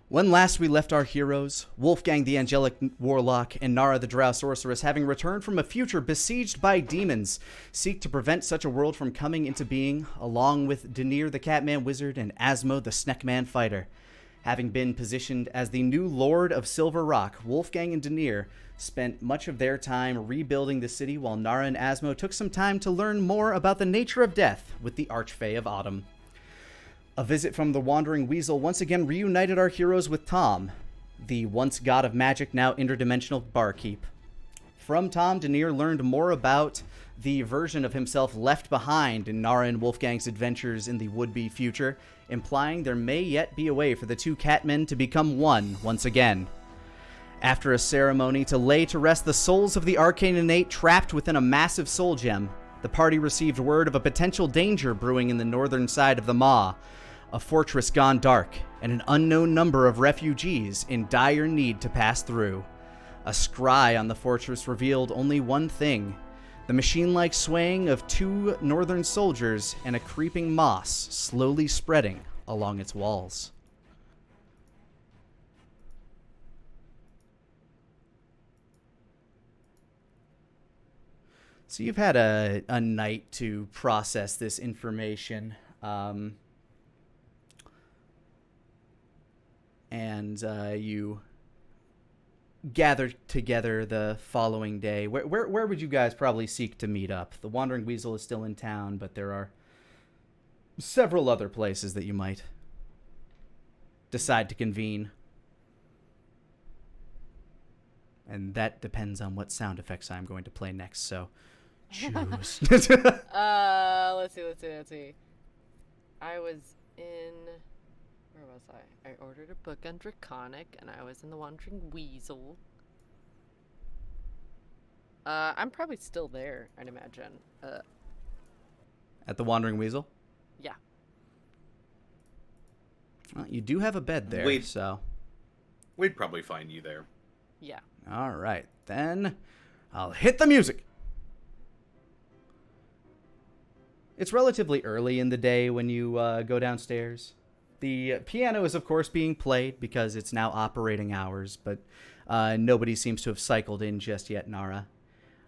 When last we left our heroes, Wolfgang the Angelic Warlock and Nara the Drow Sorceress, having returned from a future besieged by demons, seek to prevent such a world from coming into being, along with Denir the Catman Wizard and Asmo the Sneckman Fighter. Having been positioned as the new Lord of Silver Rock, Wolfgang and Denir spent much of their time rebuilding the city, while Nara and Asmo took some time to learn more about the nature of death with the Archfey of Autumn. A visit from the Wandering Weasel once again reunited our heroes with Tom, the once god of magic, now interdimensional barkeep. From Tom, Denir learned more about the version of himself left behind in Nara and Wolfgang's adventures in the would-be future, implying there may yet be a way for the two Catmen to become one once again. After a ceremony to lay to rest the souls of the arcane innate trapped within a massive soul gem, the party received word of a potential danger brewing in the northern side of the Maw, a fortress gone dark, and an unknown number of refugees in dire need to pass through. A scry on the fortress revealed only one thing: the machine-like swaying of two northern soldiers and a creeping moss slowly spreading along its walls. So you've had a night to process this information. And you gather together the following day. Where would you guys probably seek to meet up? The Wandering Weasel is still in town, but there are several other places that you might decide to convene. And that depends on what sound effects I'm going to play next, so choose. Let's see. I was in... Where was I? I ordered a book on Draconic, and I was in the Wandering Weasel. I'm probably still there, I'd imagine. At the Wandering Weasel? Yeah. Well, you do have a bed there, so... We'd probably find you there. Yeah. All right, then I'll hit the music. It's relatively early in the day when you go downstairs. The piano is, of course, being played because it's now operating hours, but nobody seems to have cycled in just yet, Nara.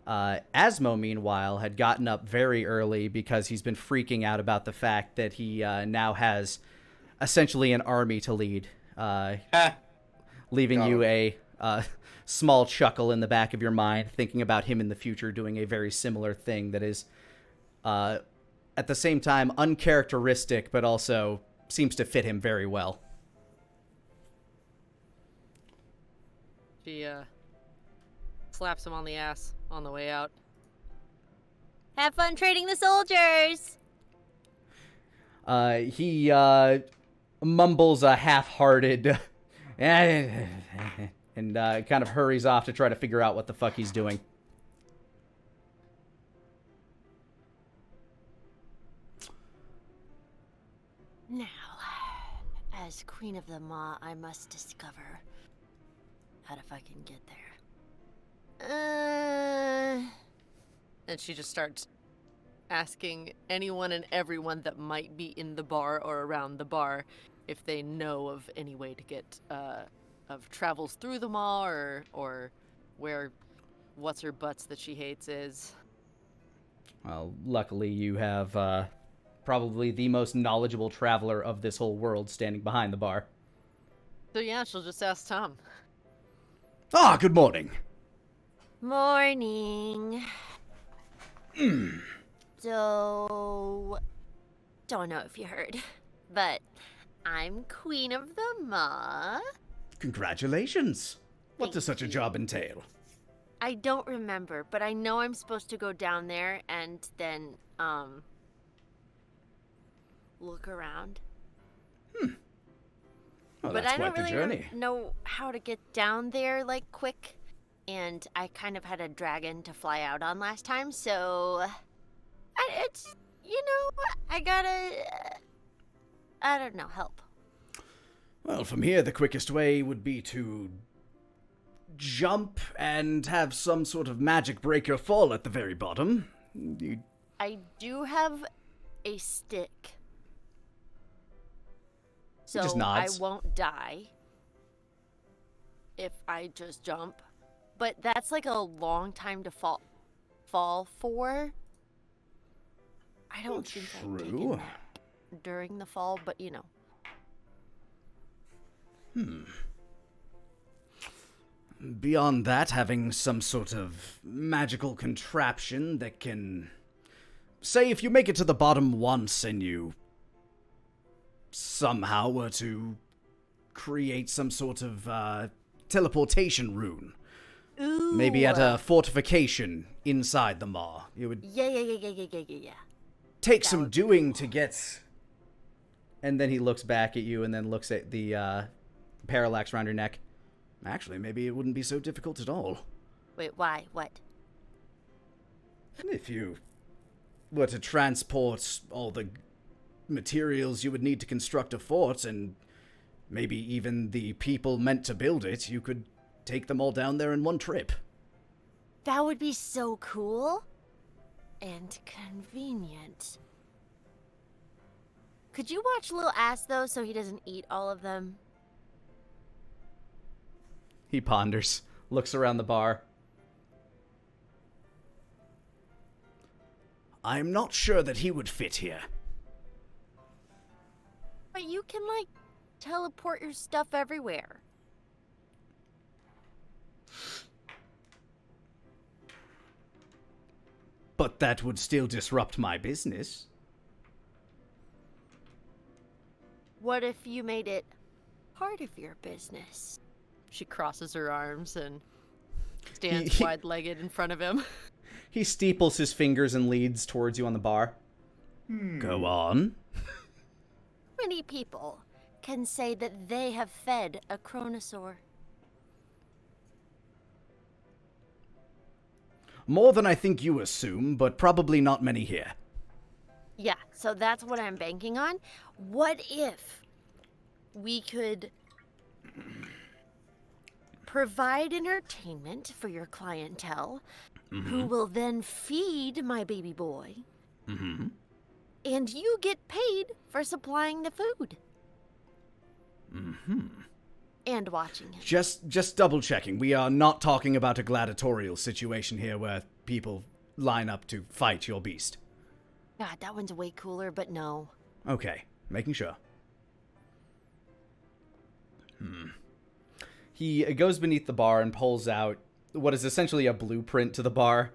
Asmo, meanwhile, had gotten up very early because he's been freaking out about the fact that he now has essentially an army to lead, leaving you a small chuckle in the back of your mind, thinking about him in the future doing a very similar thing that is, at the same time, uncharacteristic, but also seems to fit him very well. She, slaps him on the ass on the way out. Have fun trading the soldiers! He mumbles a half-hearted and kind of hurries off to try to figure out what the fuck he's doing. Now, as Queen of the Maw, I must discover how to fucking get there. And she just starts asking anyone and everyone that might be in the bar or around the bar if they know of any way to get, of travels through the Maw or where what's-her-butts that she hates is. Well, luckily you have, probably the most knowledgeable traveler of this whole world standing behind the bar. So yeah, she'll just ask Tom. Ah, good morning. Morning. So, don't know if you heard, but I'm Queen of the Maw. Congratulations. What Thank does such a you. job entail? I don't remember, but I know I'm supposed to go down there and then, look around. Well, But that's I don't quite the really journey. know how to get down there, like, quick. And I kind of had a dragon to fly out on last time, so... it's, you know, I gotta... I don't know, help. Well, from here, the quickest way would be to jump and have some sort of magic break your fall at the very bottom. I do have a stick. So just nods. I won't die. if I just jump. But that's like a long time to fall for. I don't think I've taken True. that during the fall, but you know. Beyond that, having some sort of magical contraption that can... Say, if you make it to the bottom once and you somehow were to create some sort of teleportation rune. Ooh. Maybe at a fortification inside the maw. You would Yeah. take That some would be doing to get... And then he looks back at you and then looks at the parallax around your neck. Actually, maybe it wouldn't be so difficult at all. Wait, why? What? If you were to transport all the materials you would need to construct a fort, and maybe even the people meant to build it, you could take them all down there in one trip. That would be so cool. And convenient. Could you watch Lil Ass, though, so he doesn't eat all of them? He ponders, looks around the bar. I'm not sure that he would fit here. But you can, like, teleport your stuff everywhere. But that would still disrupt my business. What if you made it part of your business? She crosses her arms and stands He- wide-legged in front of him. He steeples his fingers and leads towards you on the bar. Go on. Many people can say that they have fed a Chronosaur. More than I think you assume, but probably not many here. Yeah, so that's what I'm banking on. What if we could provide entertainment for your clientele, who will then feed my baby boy, and you get paid for supplying the food and watching him. Just double checking. We are not talking about a gladiatorial situation here where people line up to fight your beast. God, that one's way cooler, but no. Okay, making sure. He goes beneath the bar and pulls out what is essentially a blueprint to the bar.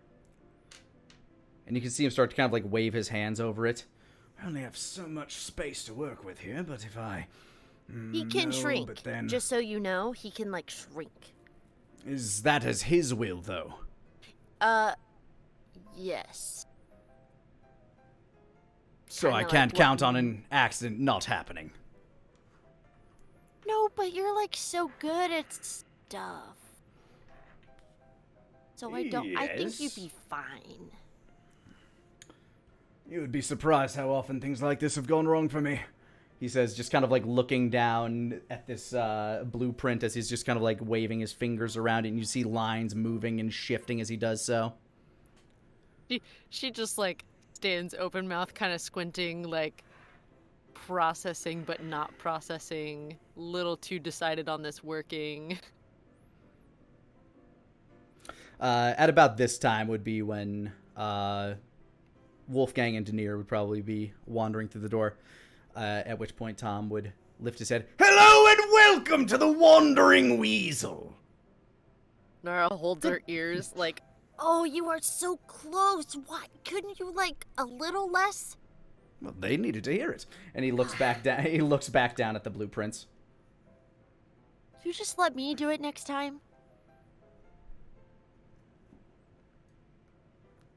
And you can see him start to kind of like wave his hands over it. I only have so much space to work with here, but if I... He can no, shrink. but then... Just so you know, he can, like, shrink. Is that as his will, though? Yes. So Kinda I like can't what count we- on an accident not happening. No, but you're, like, so good at stuff. So I think you'd Yes. be fine. You would be surprised how often things like this have gone wrong for me. He says, just kind of like looking down at this blueprint as he's just kind of like waving his fingers around it, and you see lines moving and shifting as he does so. She just like stands open mouth, kind of squinting, like processing but not processing. Little too decided on this working. At about this time would be when Wolfgang and Denier would probably be wandering through the door. At which point Tom would lift his head. Hello and welcome to the Wandering Weasel. Nara holds her ears like, Oh, you are so close. What? Couldn't you, like, a little less? Well, they needed to hear it. And he looks back down. He looks back down at the blueprints. You just let me do it next time?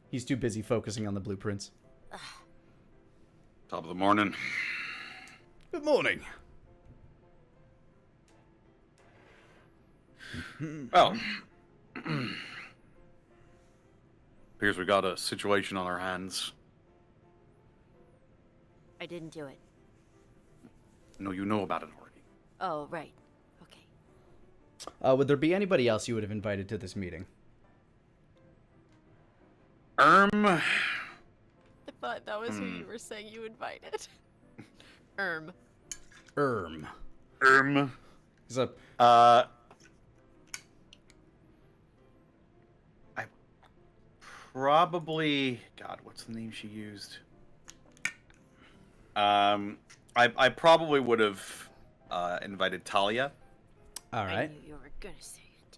He's too busy focusing on the blueprints. Top of the morning. Good morning. Well, appears we got a situation on our hands. I didn't do it. No, you know about it already. Oh, right. Okay. Would there be anybody else you would have invited to this meeting? I thought that was who you were saying you invited. Erm. Erm. He's a... probably... God, what's the name she used? I probably would have invited Talia. All I right. knew you were gonna say it.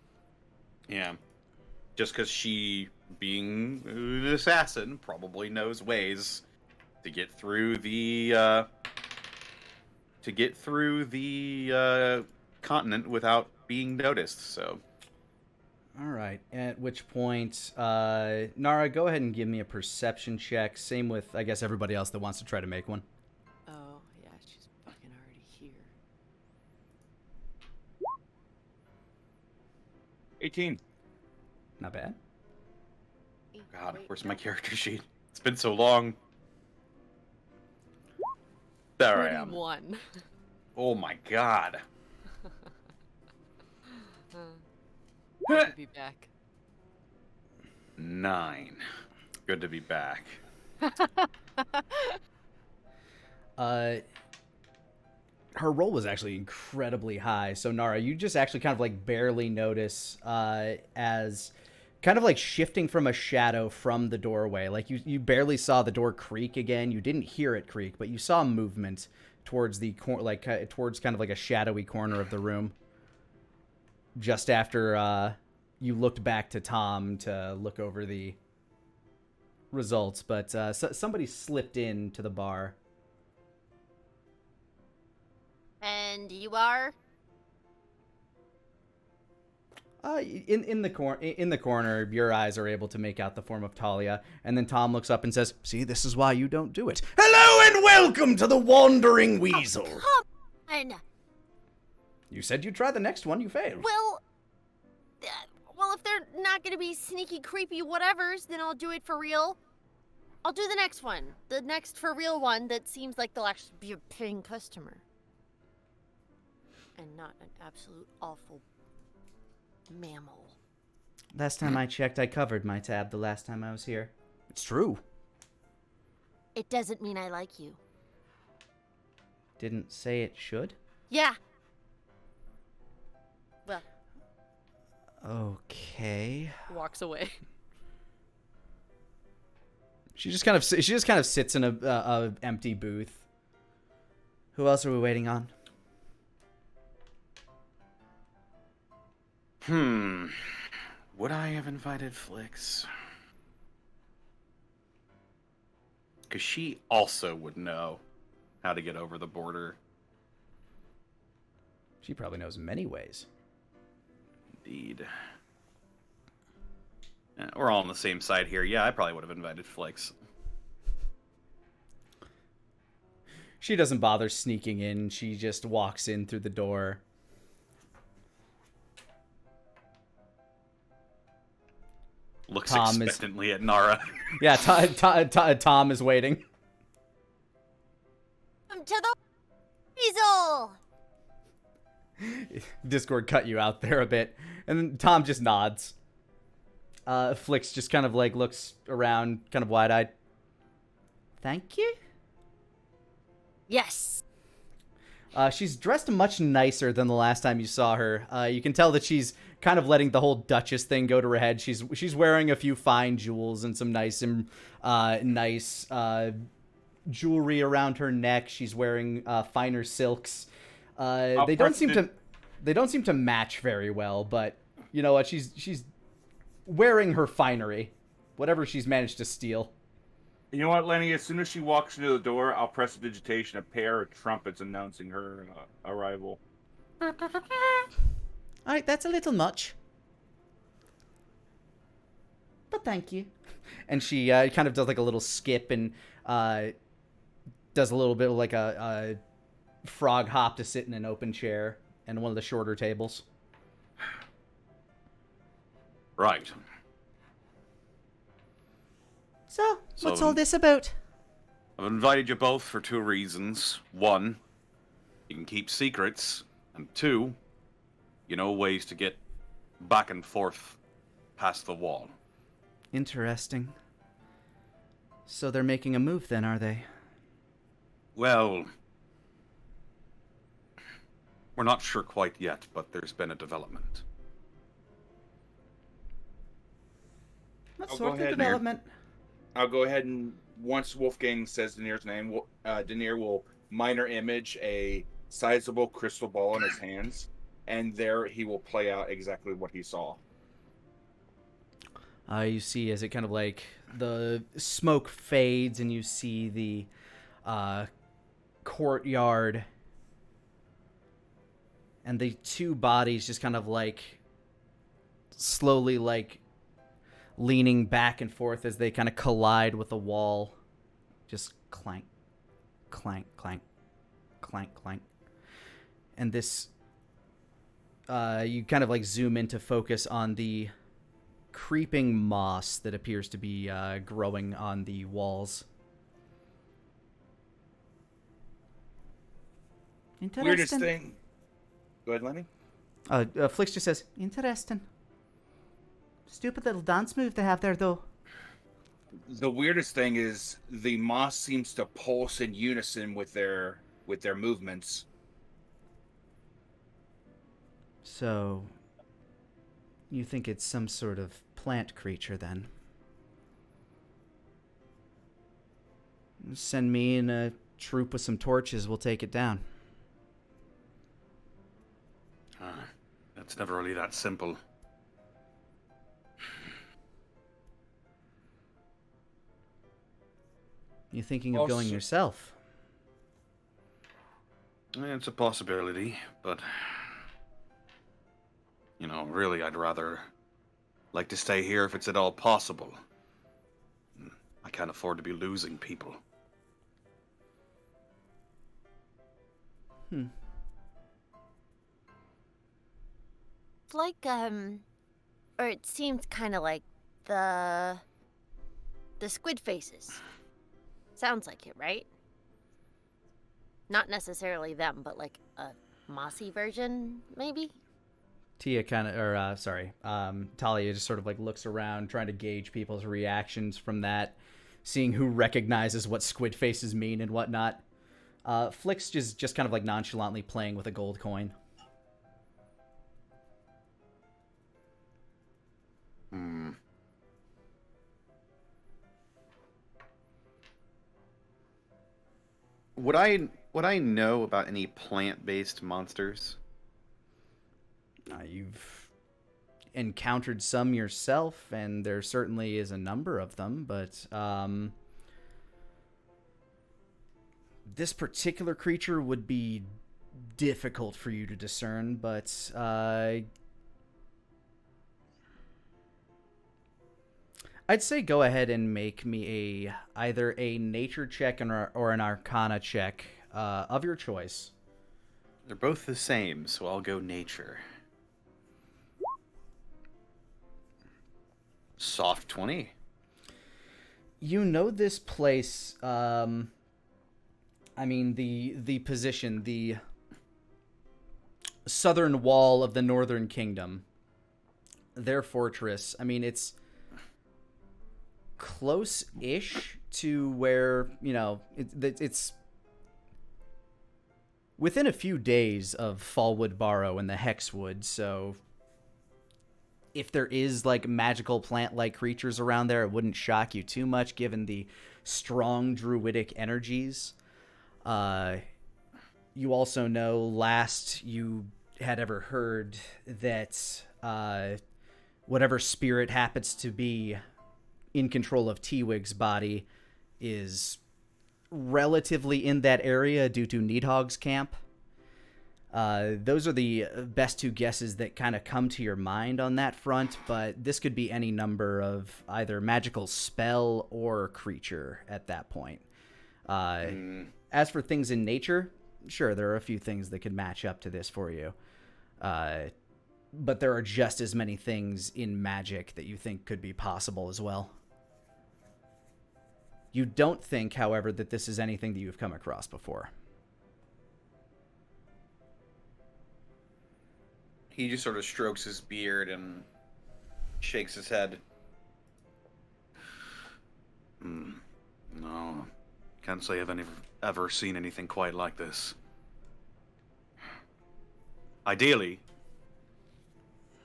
Yeah. Just because she, being an assassin, probably knows ways to get through the continent without being noticed. So, All right. At which point, Nara, go ahead and give me a perception check. Same with, I guess, everybody else that wants to try to make one. Oh, yeah, she's fucking already here. 18. Not bad. God, Wait, where's no. my character sheet? It's been so long. There I am. 31. Oh my God. Good to be back. 9. Good to be back. Her roll was actually incredibly high. So Nara, you just actually kind of like barely notice as kind of like shifting from a shadow from the doorway. Like you barely saw the door creak again. You didn't hear it creak, but you saw movement towards the towards kind of like a shadowy corner of the room. Just after you looked back to Tom to look over the results, but somebody slipped into the bar. And you are? In the corner, your eyes are able to make out the form of Talia, and then Tom looks up and says, "See, this is why you don't do it." Hello and welcome to the Wandering Weasel. Oh, come on. You said you'd try the next one. You failed. Well, if they're not gonna be sneaky, creepy whatevers, then I'll do it for real. I'll do the next one. The next for real one that seems like they'll actually be a paying customer. And not an absolute awful mammal. Last time I checked, I covered my tab the last time I was here. It's true. It doesn't mean I like you. Didn't say it should. Yeah. Well, Okay. Walks away. She just kind of sits in a empty booth. Who else are we waiting on? Would I have invited Flix? Because she also would know how to get over the border. She probably knows many ways. Indeed. We're all on the same side here. Yeah, I probably would have invited Flix. She doesn't bother sneaking in. She just walks in through the door. Looks Tom is- expectantly at Nara. Yeah, Tom is waiting. come to the weasel! Discord cut you out there a bit. And then Tom just nods. Flix just kind of like looks around, kind of wide-eyed. Thank you? Yes. She's dressed much nicer than the last time you saw her. You can tell that she's kind of letting the whole Duchess thing go to her head. She's wearing a few fine jewels and some nice jewelry around her neck. She's wearing finer silks. They don't seem to match very well, but you know what? She's wearing her finery, whatever she's managed to steal. You know what, Lenny? As soon as she walks into the door, I'll press a digitation, a pair of trumpets announcing her arrival. All right, that's a little much, but thank you. And she kind of does like a little skip and does a little bit of like a frog hop to sit in an open chair and one of the shorter tables. Right. So, what's So- all this about? I've invited you both for 2 reasons. 1, you can keep secrets. And 2, you know ways to get back and forth past the wall. Interesting. So they're making a move then, are they? Well, we're not sure quite yet, but there's been a development. That's I'll sort go of ahead, development. I'll go ahead and once Wolfgang says Daenerys' name, Daenerys will minor image a sizable crystal ball in his hands, and there he will play out exactly what he saw. You see as it kind of like the smoke fades and you see the courtyard and the two bodies just kind of like slowly like leaning back and forth as they kind of collide with the wall. Just clank, clank, clank, clank, clank. And this, you kind of like zoom in to focus on the creeping moss that appears to be growing on the walls. Weirdest thing. Go ahead, Lenny. Flix just says, interesting. Stupid little dance move they have there, though. The weirdest thing is the moss seems to pulse in unison with their movements. So, you think it's some sort of plant creature, then? Send me in a troop with some torches, we'll take it down. It's never really that simple. You thinking of going yourself? It's a possibility, but... You know, really, I'd rather like to stay here if it's at all possible. I can't afford to be losing people. It's like, or it seems kind of like the squid faces. Sounds like it, right? Not necessarily them, but like a mossy version, maybe? Talia just sort of like looks around, trying to gauge people's reactions from that, seeing who recognizes what squid faces mean and whatnot. Flix just kind of like nonchalantly playing with a gold coin. Would I know about any plant-based monsters? You've encountered some yourself, and there certainly is a number of them, but this particular creature would be difficult for you to discern, but I'd say go ahead and make me either a nature check or an arcana check of your choice. They're both the same, so I'll go nature. Soft 20. You know this place, the position, the southern wall of the Northern Kingdom, their fortress. I mean, it's close-ish to where, it's within a few days of Fallwood Barrow and the Hexwood, so if there is like magical plant-like creatures around there, it wouldn't shock you too much given the strong druidic energies. You also know last you had ever heard that whatever spirit happens to be in control of T-Wig's body is relatively in that area due to Needhog's camp. Those are the best two guesses that kind of come to your mind on that front, but this could be any number of either magical spell or creature at that point. As for things in nature, sure, there are a few things that could match up to this for you. But there are just as many things in magic that you think could be possible as well. You don't think, however, that this is anything that you've come across before. He just sort of strokes his beard and shakes his head. No, can't say I've ever seen anything quite like this. Ideally,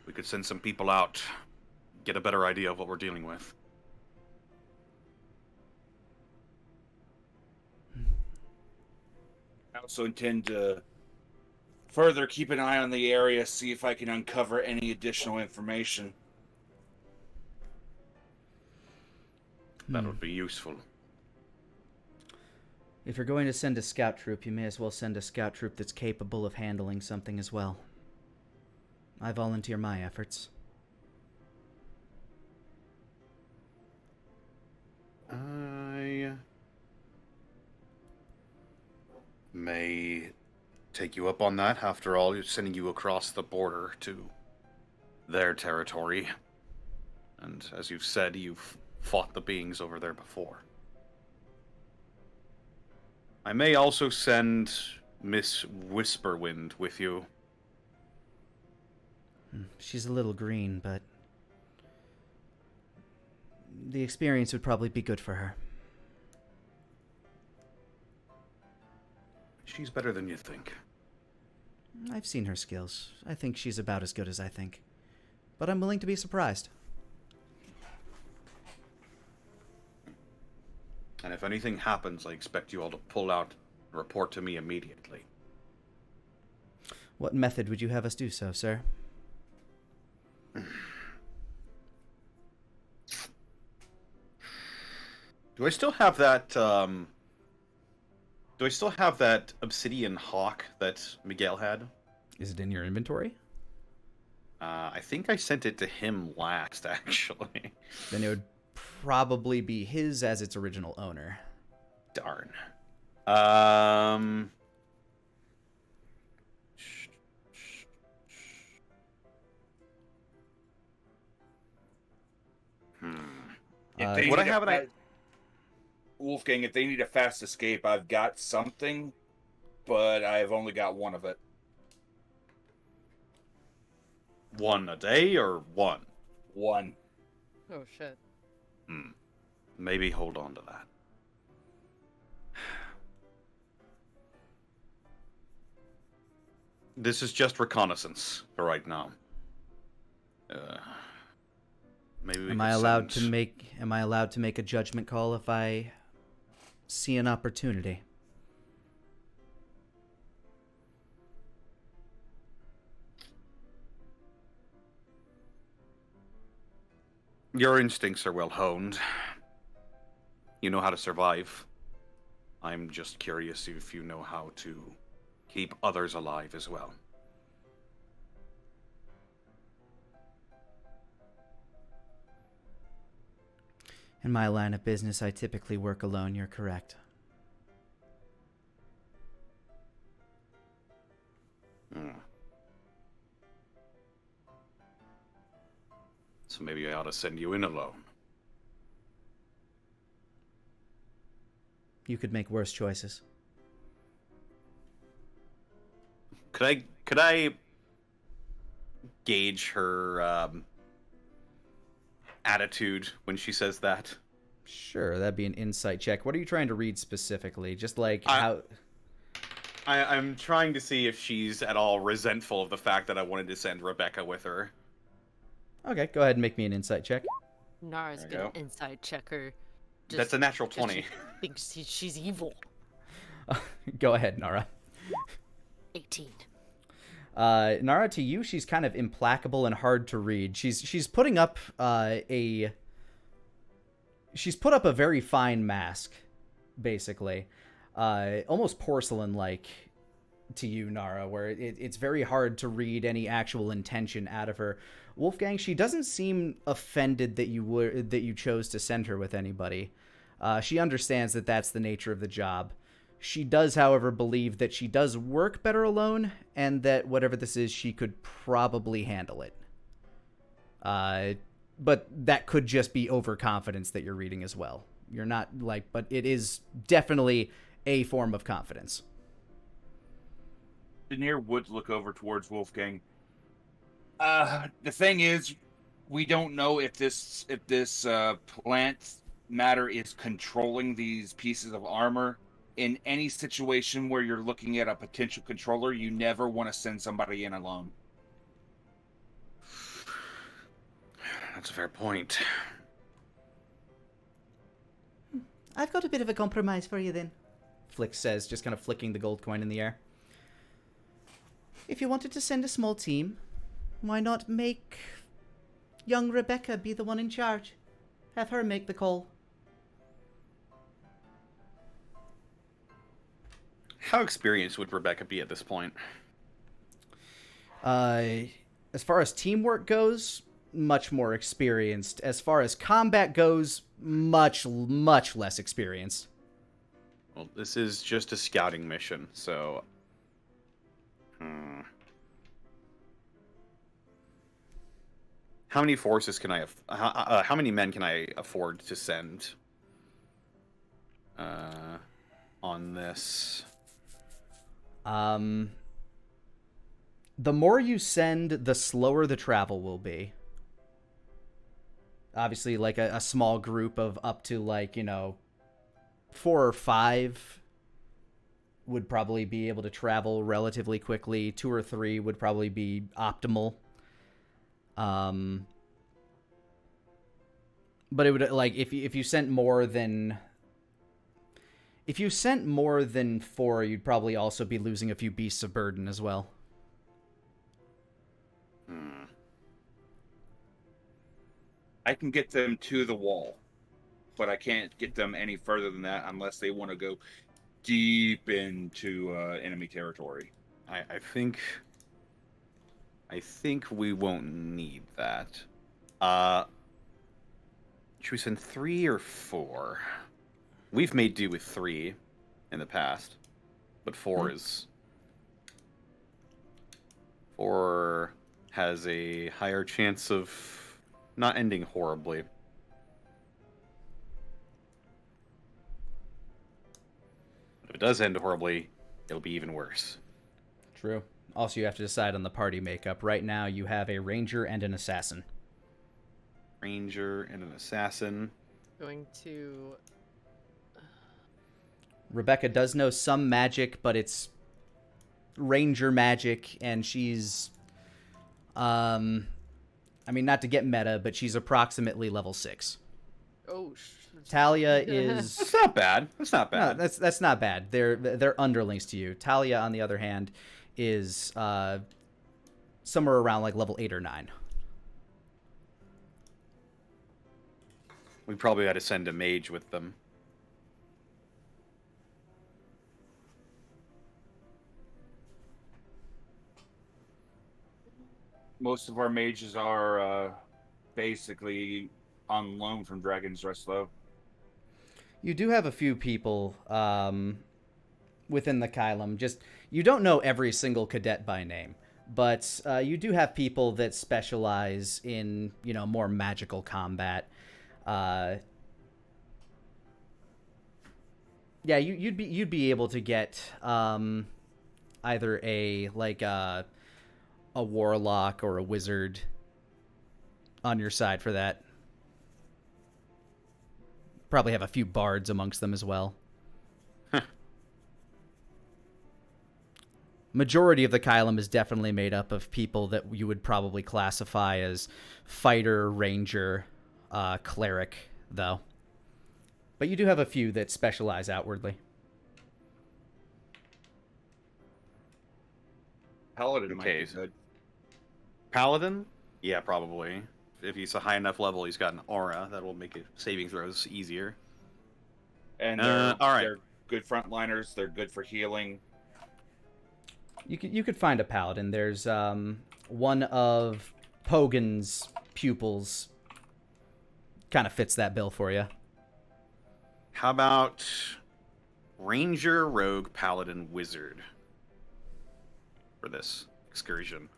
we could send some people out, get a better idea of what we're dealing with. also intend to further keep an eye on the area, see if I can uncover any additional information. That would be useful. If you're going to send a scout troop, you may as well send a scout troop that's capable of handling something as well. I volunteer my efforts. I may take you up on that. After all, you're sending you across the border to their territory. And as you've said, you've fought the beings over there before. I may also send Miss Whisperwind with you. She's a little green, but the experience would probably be good for her. She's better than you think. I've seen her skills. I think she's about as good as I think. But I'm willing to be surprised. And if anything happens, I expect you all to pull out and report to me immediately. What method would you have us do so, sir? Do I still have that, do I still have that obsidian hawk that Miguel had? Is it in your inventory? I think I sent it to him last, actually. Then it would probably be his as its original owner. Darn. If they What I need a have, fa- Wolfgang, if they need a fast escape, I've got something, but I've only got one of it. one a day or one? One. Oh shit. Maybe hold on to that. This is just reconnaissance for right now. Maybe we Am could I allowed send- to make a judgment call if I see an opportunity? Your instincts are well honed. You know how to survive. I'm just curious if you know how to keep others alive as well. In my line of business, I typically work alone, you're correct. So maybe I ought to send you in alone. You could make worse choices. Could I gauge her attitude when she says that? Sure, that'd be an insight check. What are you trying to read specifically? Just like how... I'm trying to see if she's at all resentful of the fact that I wanted to send Rebecca with her. Okay, go ahead and make me an insight check. Nara's There you gonna go. inside check her. That's a natural 20. She thinks she's evil. Go ahead, Nara. 18. Nara, to you, she's kind of implacable and hard to read. She's putting up she's put up a very fine mask, basically, almost porcelain-like to you, Nara, where it's very hard to read any actual intention out of her. Wolfgang, she doesn't seem offended that you chose to send her with anybody. She understands that that's the nature of the job. She does, however, believe that she does work better alone, and that whatever this is, she could probably handle it. But that could just be overconfidence that you're reading as well. You're not but it is definitely a form of confidence. Denier would look over towards Wolfgang. The thing is, we don't know if this plant matter is controlling these pieces of armor. In any situation where you're looking at a potential controller, you never want to send somebody in alone. That's a fair point. I've got a bit of a compromise for you then. Flick says, just kind of flicking the gold coin in the air. If you wanted to send a small team, why not make young Rebecca be the one in charge? Have her make the call. How experienced would Rebecca be at this point? As far as teamwork goes, much more experienced. As far as combat goes, much less experienced. Well, this is just a scouting mission, so... How many forces can I... how many men can I afford to send on this? The more you send, the slower the travel will be. Obviously, like a small group of up to, like, 4 or 5 would probably be able to travel relatively quickly. 2 or 3 would probably be optimal. But it would, like, if you sent more than... If you sent more than 4, you'd probably also be losing a few beasts of burden as well. I can get them to the wall, but I can't get them any further than that unless they want to go deep into enemy territory. I think we won't need that. Should we send 3 or 4? We've made do with 3 in the past, but 4 is... 4 has a higher chance of not ending horribly. If it does end horribly, it'll be even worse. True. Also, you have to decide on the party makeup. Right now, you have a ranger and an assassin. Ranger and an assassin. Going to... Rebecca does know some magic, but it's ranger magic, and she's... I mean, not to get meta, but she's approximately level 6. Oh, Talia is... That's not bad. That's not bad. No, that's not bad. They're underlings to you. Talia, on the other hand, is somewhere around like level 8 or 9. We probably ought to send a mage with them. Most of our mages are basically on loan from Dragon's Rest, though. You do have a few people within the Kylum. Just, you don't know every single cadet by name, but you do have people that specialize in, more magical combat. Yeah, you'd be able to get either a warlock or a wizard on your side for that. Probably have a few bards amongst them as well. Majority of the Kylum is definitely made up of people that you would probably classify as fighter, ranger, cleric, though. But you do have a few that specialize outwardly. Paladin might Okay, be good. Paladin? Yeah, probably. If he's a high enough level, he's got an aura that will make saving throws easier. And all right. they're good frontliners. They're good for healing. You could find a paladin. There's one of Pogan's pupils kind of fits that bill for you. How about Ranger, Rogue, Paladin, Wizard for this excursion?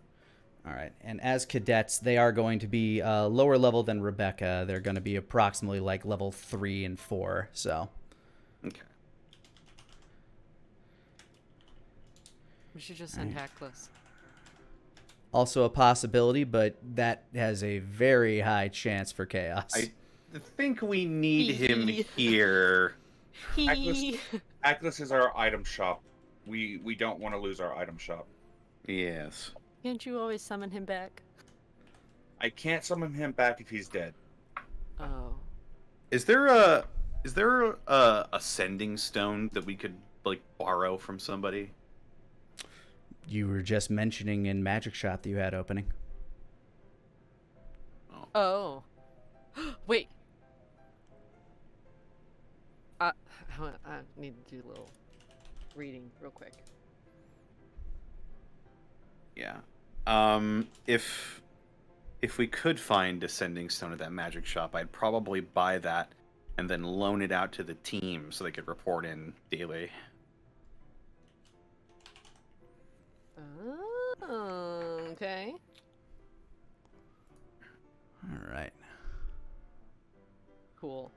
All right, and as cadets, they are going to be lower level than Rebecca. They're going to be approximately like level 3 and 4, so... Okay. We should just send Hackles. Also a possibility, but that has a very high chance for chaos. I think we need him here. Hackles is our item shop. We don't want to lose our item shop. Yes. Can't you always summon him back? I can't summon him back if he's dead. Oh. Is there a sending stone that we could like borrow from somebody? You were just mentioning in Magic Shop that you had opening. Oh. Wait. I need to do a little reading real quick. Yeah. If we could find a sending stone at that magic shop, I'd probably buy that and then loan it out to the team so they could report in daily. Oh, okay. All right. Cool.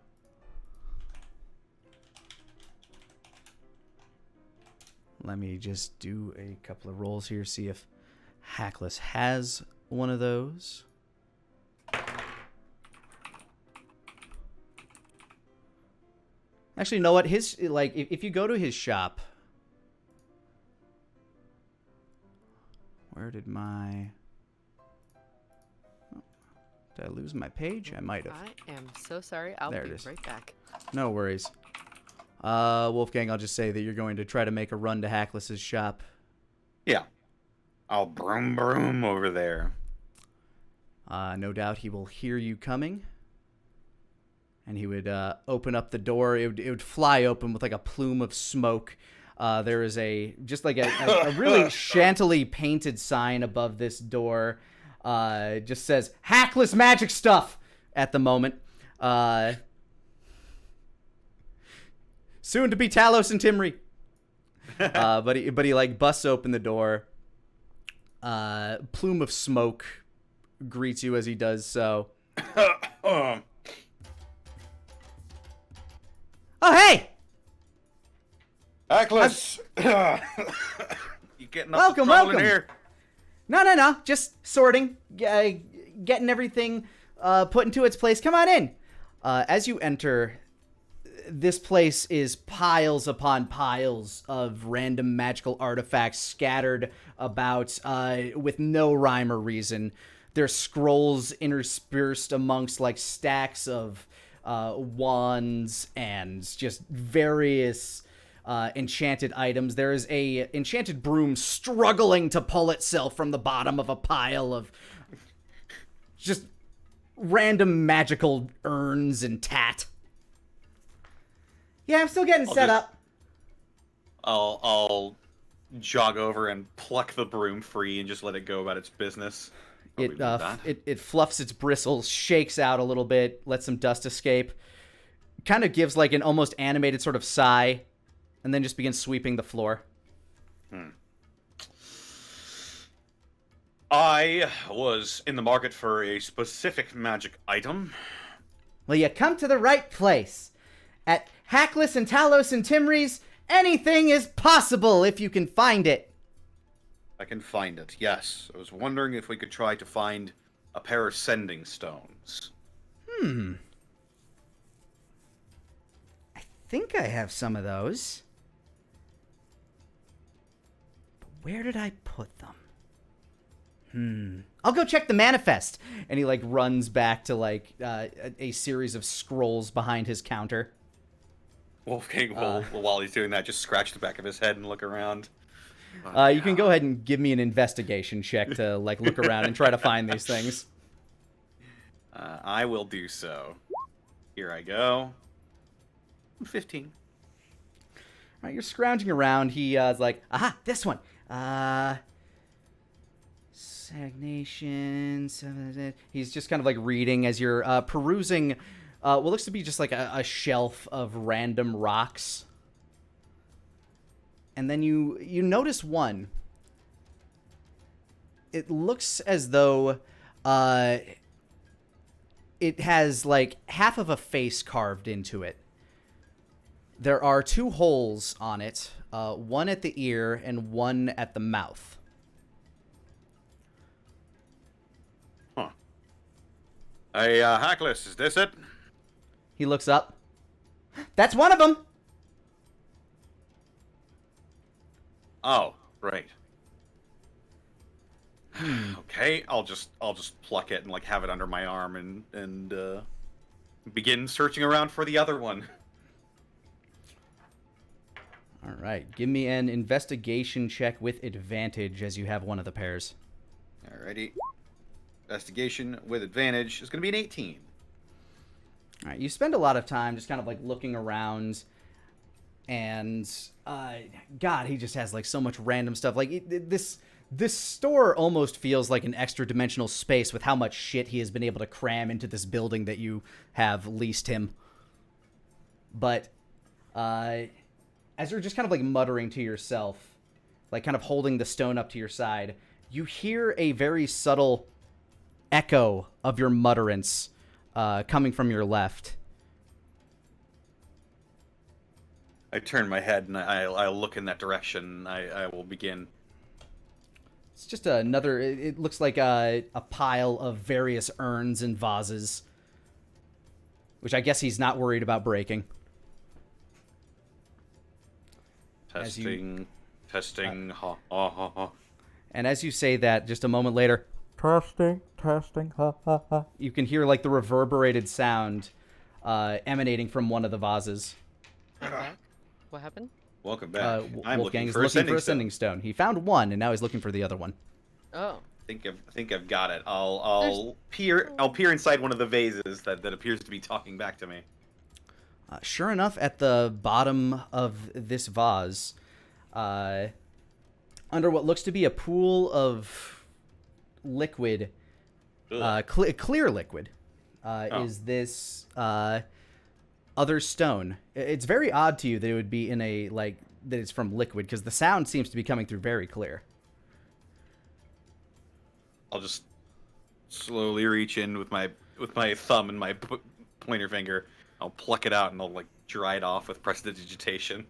Let me just do a couple of rolls here, see if Hackles has one of those. Actually, you know what? His, like, if you go to his shop, where did my? Oh, did I lose my page? I might have. I am so sorry. I'll There it be is. right back. No worries. Wolfgang, I'll just say that you're going to try to make a run to Hackles' shop. Yeah. I'll broom broom over there. No doubt he will hear you coming. And he would open up the door. It would fly open with like a plume of smoke. There is just like a really shantily painted sign above this door. Just says Hackles magic stuff at the moment. Soon to be Talos and Timry. But he like busts open the door. Plume of smoke greets you as he does so. Oh, hey! Hackles! You getting up Welcome, the trouble in welcome. here? No. Just sorting. Getting everything put into its place. Come on in. As you enter, this place is piles upon piles of random magical artifacts scattered about with no rhyme or reason. There's scrolls interspersed amongst like stacks of wands and just various enchanted items. There is a enchanted broom struggling to pull itself from the bottom of a pile of just random magical urns and tat. Yeah, I'm still getting set up. I'll jog over and pluck the broom free and just let it go about its business. It fluffs its bristles, shakes out a little bit, lets some dust escape, kind of gives like an almost animated sort of sigh, and then just begins sweeping the floor. I was in the market for a specific magic item. Well, you come to the right place. At Hackles and Talos and Timry's, anything is possible if you can find it. I can find it, yes. I was wondering if we could try to find a pair of sending stones. I think I have some of those. But where did I put them? I'll go check the manifest. And he like runs back to like a series of scrolls behind his counter. Wolfgang will, while he's doing that, just scratch the back of his head and look around. You can go ahead and give me an investigation check to like look around and try to find these things. I will do so. Here I go. 15. All right, you're scrounging around. He is like, aha, this one. Stagnation. He's just kind of like reading as you're perusing what looks to be just like a shelf of random rocks. And then you notice one. It looks as though it has like half of a face carved into it. There are two holes on it, one at the ear and one at the mouth. Huh. Hey, Hackles, is this it? He looks up. That's one of them. Oh, right. Okay, I'll just pluck it and like have it under my arm and begin searching around for the other one. All right. Give me an investigation check with advantage as you have one of the pairs. Alrighty. Investigation with advantage is going to be an 18. All right. You spend a lot of time just kind of like looking around, and God, he just has like so much random stuff. Like this store almost feels like an extra dimensional space with how much shit he has been able to cram into this building that you have leased him. But as you're just kind of like muttering to yourself, like kind of holding the stone up to your side, you hear a very subtle echo of your mutterance coming from your left. I turn my head and I'll look in that direction. I will begin. It's just another, it looks like a pile of various urns and vases, which I guess he's not worried about breaking. Testing, ha, ha, ha, ha. And as you say that, just a moment later, testing, ha, ha, ha, you can hear like the reverberated sound emanating from one of the vases. Okay. What happened? Welcome back. I'm Wolfgang looking is looking for a sending stone. He found one, and now he's looking for the other one. Oh. I think I've got it. I'll peer inside one of the vases that appears to be talking back to me. Sure enough, at the bottom of this vase, under what looks to be a pool of liquid, clear liquid, is this other stone. It's very odd to you that it would be in a, like, that it's from liquid, because the sound seems to be coming through very clear. I'll just slowly reach in with my thumb and my pointer finger. I'll pluck it out and I'll like dry it off with prestidigitation.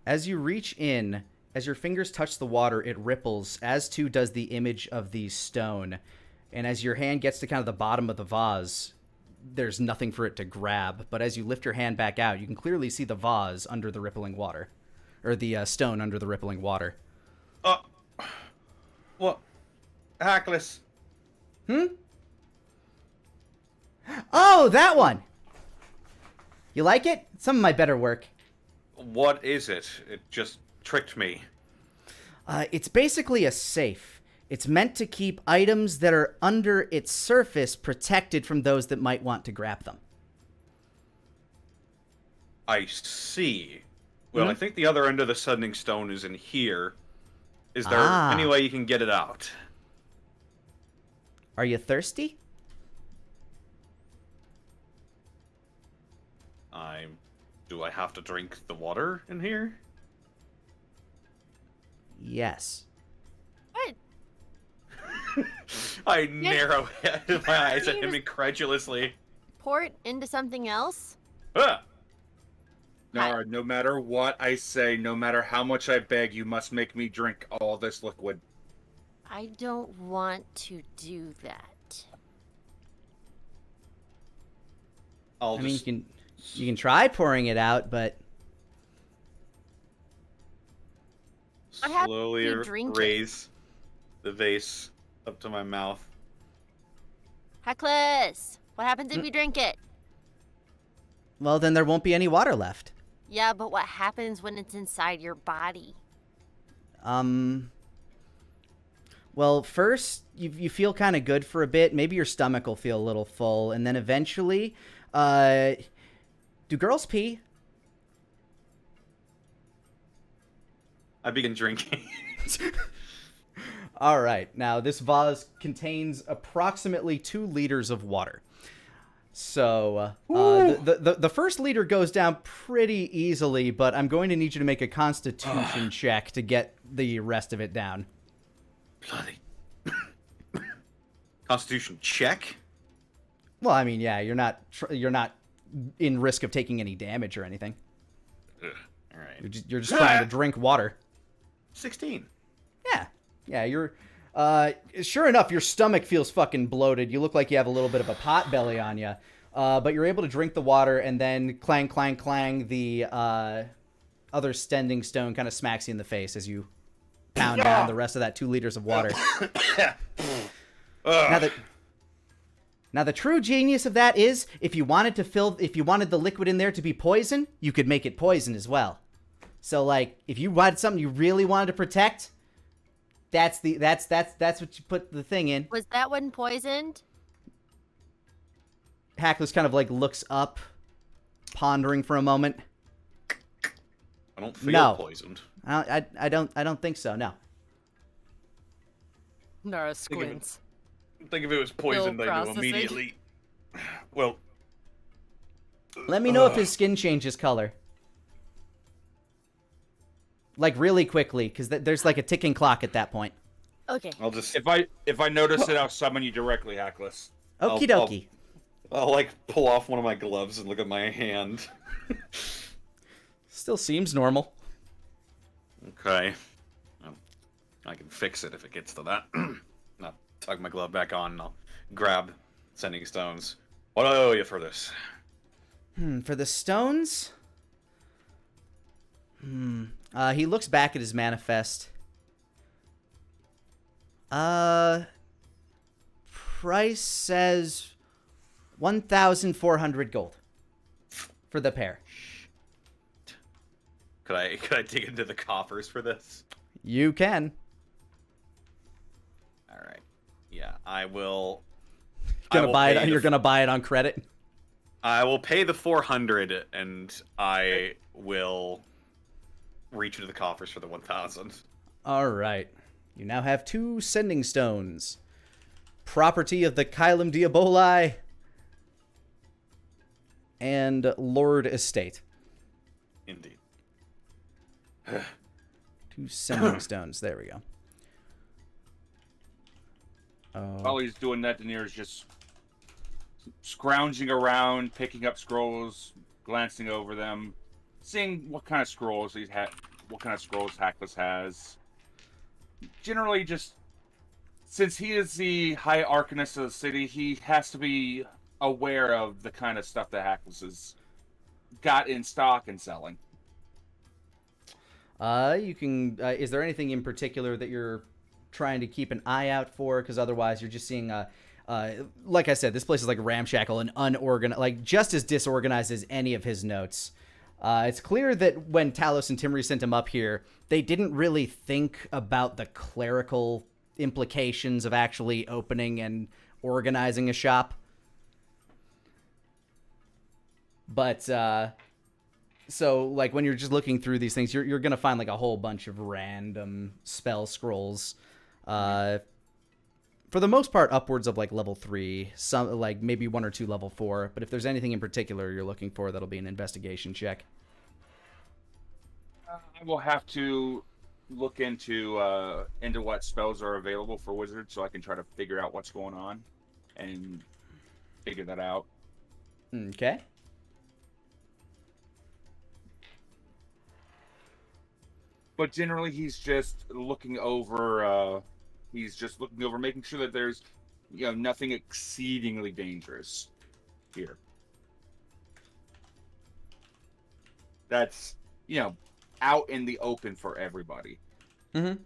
As you reach in, as your fingers touch the water, it ripples, as too does the image of the stone. And as your hand gets to kind of the bottom of the vase, there's nothing for it to grab. But as you lift your hand back out, you can clearly see the vase under the rippling water. Or the stone under the rippling water. What? Hackles. Oh, that one! You like it? Some of my better work. What is it? It just tricked me. It's basically a safe. It's meant to keep items that are under its surface protected from those that might want to grab them. I see. Well, I think the other end of the sending stone is in here. Is there any way you can get it out? Are you thirsty? Do I have to drink the water in here? Yes. What? I narrow my eyes at you him just- incredulously. Pour it into something else? Ah! Nara, no matter what I say, no matter how much I beg, you must make me drink all this liquid. I don't want to do that. I mean, you can try pouring it out, but I have slowly to drink it. raise the vase up to my mouth. Hackles, what happens if you drink it? well, then there won't be any water left. Yeah, but what happens when it's inside your body? Well, first, you feel kind of good for a bit. Maybe your stomach will feel a little full. And then eventually, do girls pee? I begin drinking. All right. Now, this vase contains approximately 2 liters of water. So, the first liter goes down pretty easily, but I'm going to need you to make a constitution check to get the rest of it down. Bloody. Constitution check? Well, I mean, yeah, you're not in risk of taking any damage or anything. Ugh. All right. You're just trying to drink water. 16. Yeah, you're sure enough, your stomach feels fucking bloated. You look like you have a little bit of a pot belly on you. But you're able to drink the water, and then clang, clang, clang, the other standing stone kind of smacks you in the face as you pound down the rest of that 2 liters of water. Now the true genius of that is, if you wanted the liquid in there to be poison, you could make it poison as well. So like, if you wanted something you really wanted to protect, that's what you put the thing in. Was that one poisoned? Hackles kind of like looks up, pondering for a moment. I don't feel No. poisoned. I don't think so. No. Nara squints. I think if it was poisoned, I knew processing. immediately. Well, Let me know if his skin changes color. Like really quickly, because there's like a ticking clock at that point. Okay. I'll just. If I notice it, I'll summon you directly, Hackles. Okie dokie. I'll like pull off one of my gloves and look at my hand. Still seems normal. Okay. Well, I can fix it if it gets to that. I'll tug my glove back on and I'll grab sending stones. What do I owe you for this? For the stones? He looks back at his manifest. Price says 1,400 gold for the pair. Could I dig into the coffers for this? You can. All right. Yeah, I will. You're I gonna buy it on credit. I will pay the 400, and I will reach into the coffers for the 1,000. All right. You now have 2 sending stones. Property of the Kylum Diaboli and Lord Estate. Indeed. 2 sending stones. There we go. While he's doing that, Daenerys just scrounging around, picking up scrolls, glancing over them, seeing what kind of scrolls Hackles has. Generally, just since he is the High Arcanist of the city, he has to be aware of the kind of stuff that Hackles has got in stock and selling. You can. Is there anything in particular that you're trying to keep an eye out for? Because otherwise, you're just seeing. Like I said, this place is like ramshackle and unorganized, like just as disorganized as any of his notes. It's clear that when Talos and Timry sent him up here, they didn't really think about the clerical implications of actually opening and organizing a shop. But so like when you're just looking through these things, you're gonna find like a whole bunch of random spell scrolls. For the most part, upwards of like level 3, some like maybe 1 or 2 level 4. But if there's anything in particular you're looking for, that'll be an investigation check. I will have to look into what spells are available for wizards, so I can try to figure out what's going on and figure that out. Okay. But generally, he's just looking over. Making sure that there's, nothing exceedingly dangerous here. That's, out in the open for everybody. Mm-hmm.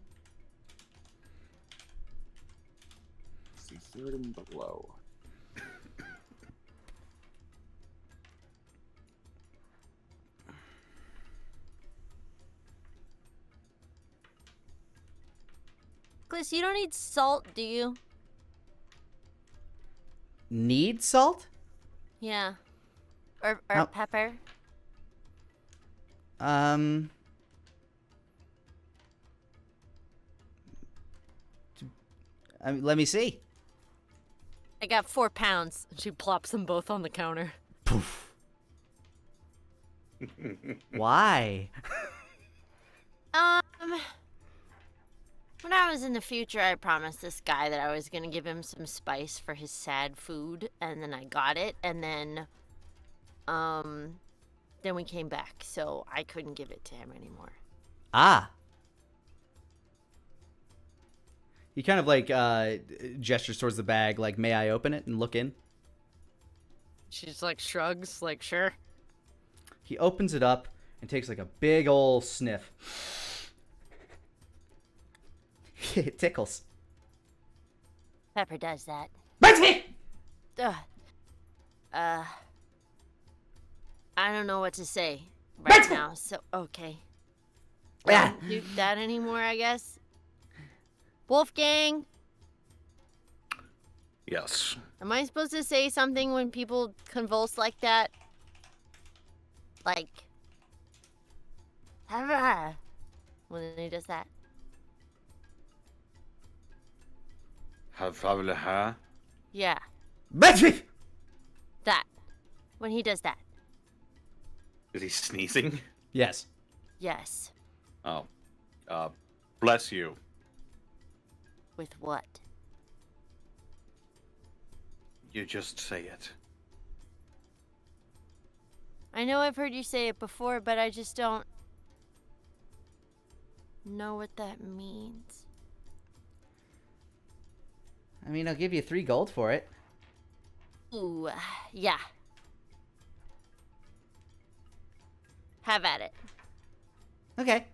Let's see, third and below. Bliss, you don't need salt, do you? Need salt? Yeah. Or How- pepper? Let me see. I got 4 pounds. And she plops them both on the counter. Poof. Why? When I was in the future, I promised this guy that I was going to give him some spice for his sad food, and then I got it, and then we came back, so I couldn't give it to him anymore. Ah. He kind of like gestures towards the bag, like, may I open it and look in? She just like shrugs, like, sure. He opens it up and takes like a big ol' sniff. It tickles. Pepper does that. Bites me! Ugh. I don't know what to say Bites right me! now, so okay. Ah. don't do that anymore, I guess. Wolfgang, Yes. am I supposed to say something when people convulse like that? Like, when he does that. Yeah, that. When he does that. Is he sneezing? Yes. Yes. Oh. Bless you. With what? You just say it. I know I've heard you say it before, but I just don't know what that means. I mean, I'll give you 3 gold for it. Ooh, yeah. Have at it. Okay.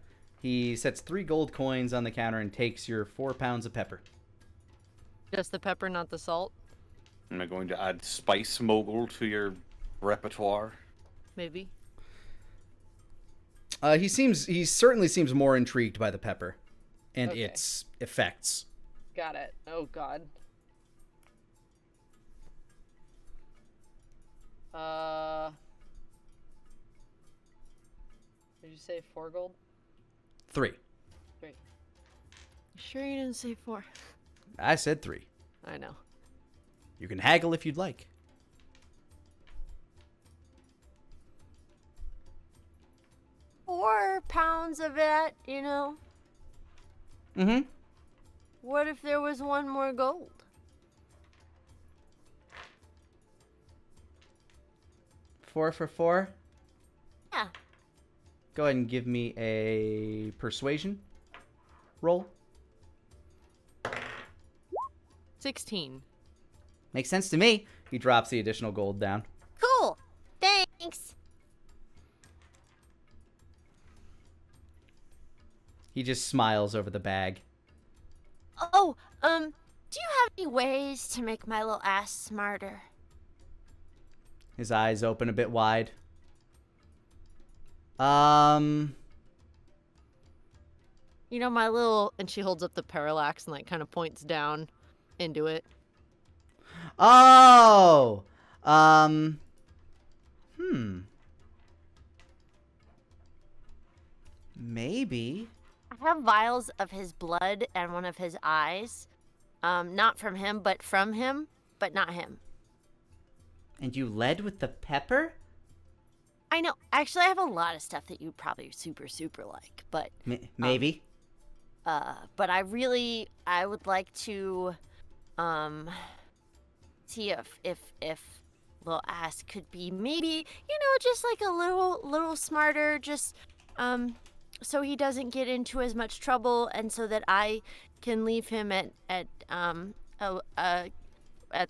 He sets 3 gold coins on the counter and takes your 4 pounds of pepper. Just the pepper, not the salt. Am I going to add Spice Mogul to your repertoire? Maybe. He certainly seems more intrigued by the pepper and Okay. its effects. Got it. Oh God. Did you say 4 gold? 3. 3. Sure you didn't say 4? I said 3. I know. You can haggle if you'd like. 4 pounds of it, you know? Mm-hmm. What if there was 1 more gold? Four for 4. Yeah. Go ahead and give me a persuasion roll. 16. Makes sense to me. He drops the additional gold down. Cool. Thanks. He just smiles over the bag. Oh, do you have any ways to make my little ass smarter? His eyes open a bit wide. You know, my little... And she holds up the parallax and, like, kind of points down into it. Oh! Maybe. I have vials of his blood and one of his eyes. Not from him, but from him, but not him. And you led with the pepper? I know. Actually, I have a lot of stuff that you probably super, super like, but... Maybe. But I would like to, see if Lil Ass could be maybe, just like a little smarter, just, so he doesn't get into as much trouble, and so that I can leave him at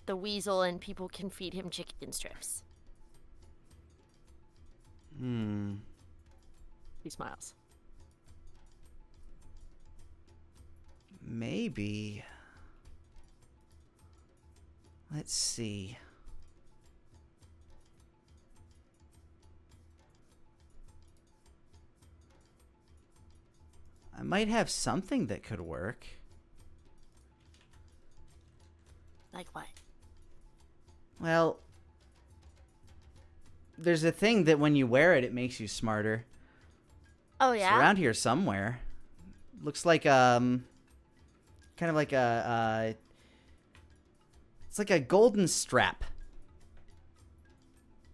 the Weasel and people can feed him chicken strips. He smiles. Maybe. Let's see. I might have something that could work. Like what? Well, there's a thing that when you wear it, it makes you smarter. Oh, It's yeah? around here somewhere. Looks like kind of like it's like a golden strap.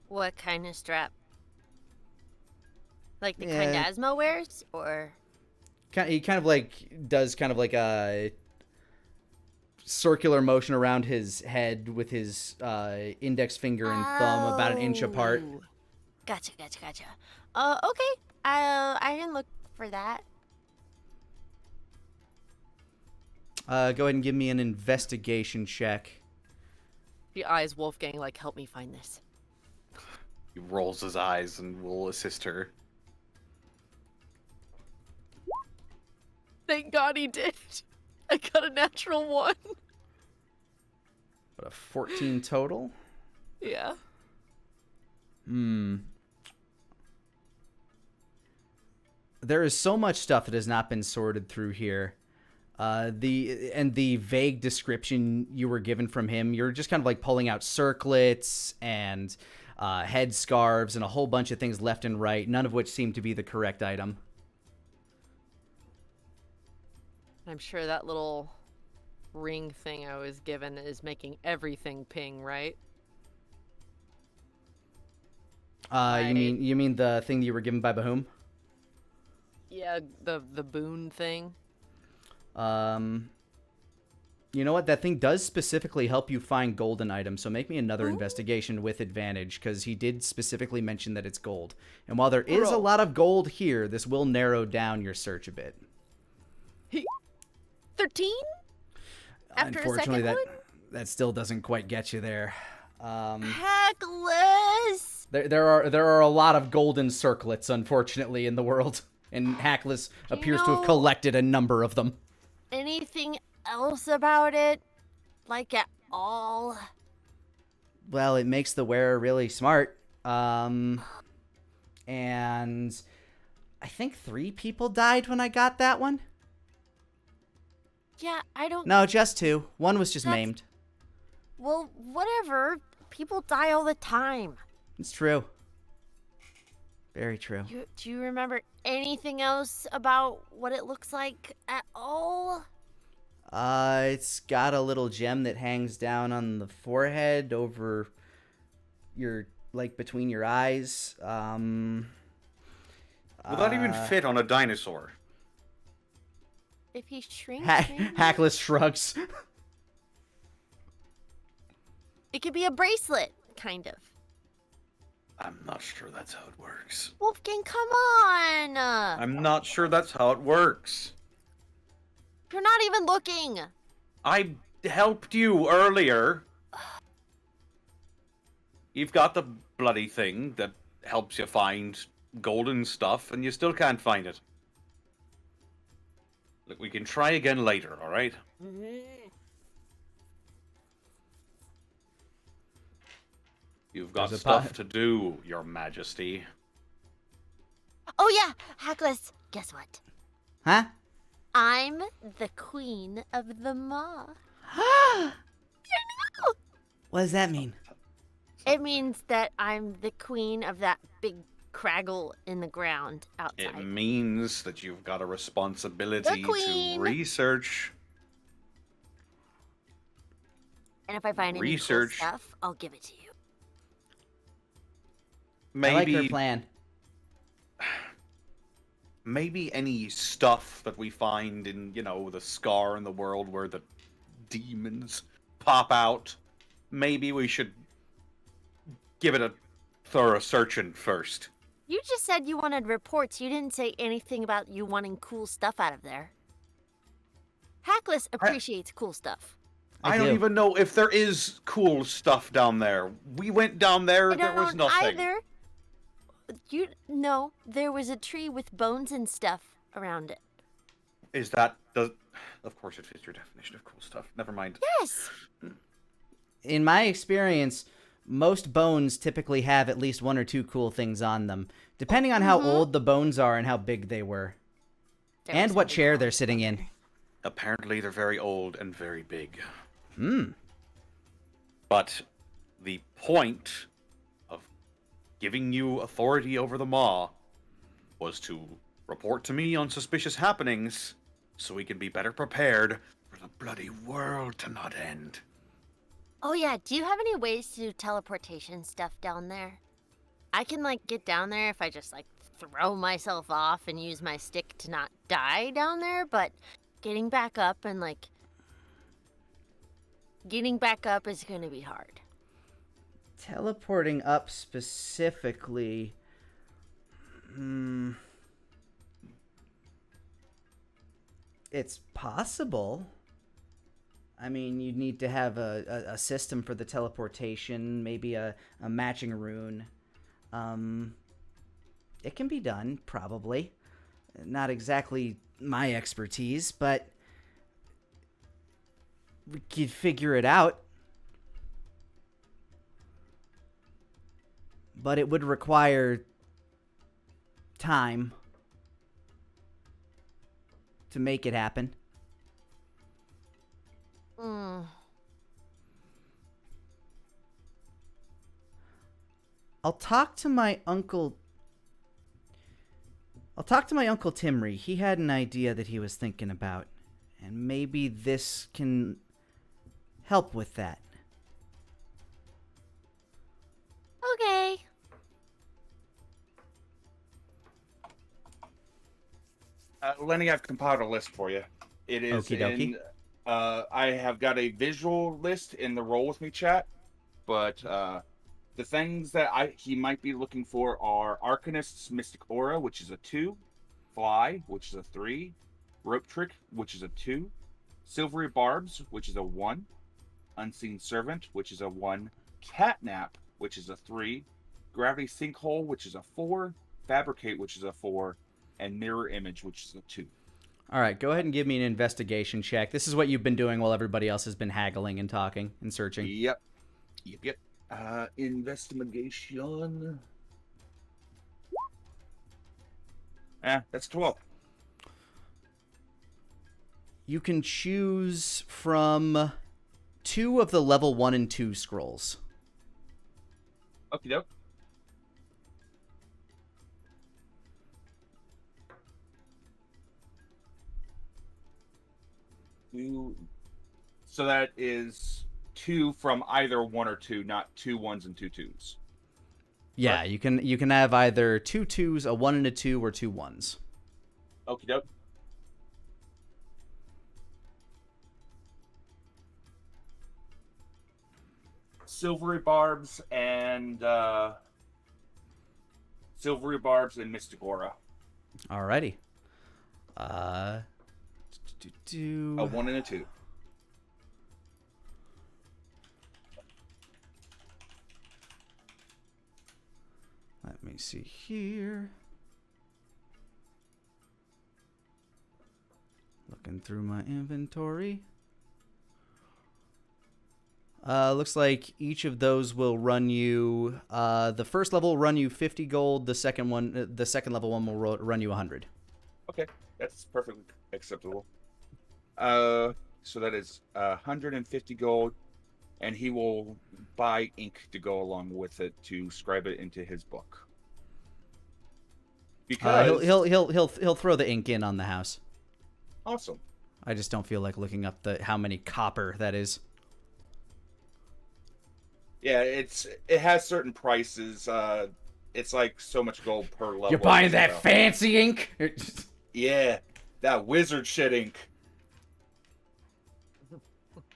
What kind of strap? Like the Yeah. kind Asmo wears, or? He kind of like does kind of like a circular motion around his head with his index finger and thumb about an inch apart. Oh. Gotcha. Okay. I can look for that. Go ahead and give me an investigation check. She eyes Wolfgang like, help me find this. He rolls his eyes and will assist her. Thank God he did. I got a natural 1. What, a 14 total? There is so much stuff that has not been sorted through here. The vague description you were given from him, you're just kind of like pulling out circlets and head scarves and a whole bunch of things left and right, none of which seem to be the correct item. I'm sure that little ring thing I was given is making everything ping, right? You mean the thing that you were given by Bahum? Yeah, the boon thing. You know what? That thing does specifically help you find golden items, so make me another investigation with advantage, because he did specifically mention that it's gold. And while there is a lot of gold here, this will narrow down your search a bit. 13? After Unfortunately, a second that still doesn't quite get you there. Hackles! There are a lot of golden circlets, unfortunately, in the world, and Hackles appears to have collected a number of them. Anything else about it? Like at all? Well, it makes the wearer really smart. And I think 3 people died when I got that one. Yeah, I don't... No, just 2. One was just maimed. Well, whatever. People die all the time. It's true. Very true. Do you remember anything else about what it looks like at all? It's got a little gem that hangs down on the forehead over your, like, between your eyes. Will that even fit on a dinosaur? If he shrinks, Hackles shrugs. It could be a bracelet, kind of. I'm not sure that's how it works. Wolfgang, come on! I'm not sure that's how it works. You're not even looking! I helped you earlier. You've got the bloody thing that helps you find golden stuff, and you still can't find it. Look, we can try again later, alright? You've got stuff to do, Your Majesty. Oh yeah, Hackles, guess what? Huh? I'm the queen of the maw. What does that mean? It means that I'm the queen of that big craggle in the ground outside. It means that you've got a responsibility to research. And if I find any cool stuff, I'll give it to you. Maybe, I like her plan. Maybe any stuff that we find in, the scar in the world where the demons pop out. Maybe we should give it a thorough searching first. You just said you wanted reports. You didn't say anything about you wanting cool stuff out of there. Hackles appreciates cool stuff. I don't even know if there is cool stuff down there. We went down there, there was nothing. Either. You know, there was a tree with bones and stuff around it. Is that of course it fits your definition of cool stuff. Never mind. Yes. In my experience, most bones typically have at least 1 or 2 cool things on them, depending on how old the bones are and how big they were. And what chair they're sitting in. Apparently they're very old and very big. But the point of giving you authority over the maw was to report to me on suspicious happenings so we can be better prepared for the bloody world to not end. Oh yeah, do you have any ways to do teleportation stuff down there? I can get down there if I just throw myself off and use my stick to not die down there, but getting back up and getting back up is gonna be hard. Teleporting up specifically. It's possible. I mean, you'd need to have a system for the teleportation, maybe a matching rune. It can be done, probably. Not exactly my expertise, but we could figure it out. But it would require time. to make it happen. Hmm. I'll talk to my uncle Timry. He had an idea that he was thinking about, and maybe this can help with that. Okay. Lenny, I've compiled a list for you. It is Okie dokie. in. I have got a visual list in the Roll With Me chat, but the things that he might be looking for are Arcanist's Mystic Aura, which is a 2, Fly, which is a 3, Rope Trick, which is a 2, Silvery Barbs, which is a 1, Unseen Servant, which is a 1, Catnap, which is a 3, Gravity Sinkhole, which is a 4, Fabricate, which is a 4, and Mirror Image, which is a 2. All right, go ahead and give me an investigation check. This is what you've been doing while everybody else has been haggling and talking and searching. Yep. Investigation. That's 12. You can choose from 2 of the level 1 and 2 scrolls. Okie doke. So that is 2 from either 1 or 2, not 2 1s and 2 2s. Yeah, Right. you can have either 2 2s, a 1 and a 2, or 2 1s. Okie doke. Silvery Barbs and Mystic Aura. Alrighty. A 1 and a 2. Let me see here. Looking through my inventory. Looks like each of those will run you. The first level will run you 50 gold. The second level one will run you 100. Okay, that's perfectly acceptable. So that is 150 gold, and he will buy ink to go along with it to scribe it into his book. Because He'll throw the ink in on the house. awesome. I just don't feel like looking up how many copper that is. Yeah, it has certain prices. It's like so much gold per level. You're buying that so. fancy ink? Yeah, that wizard shit ink.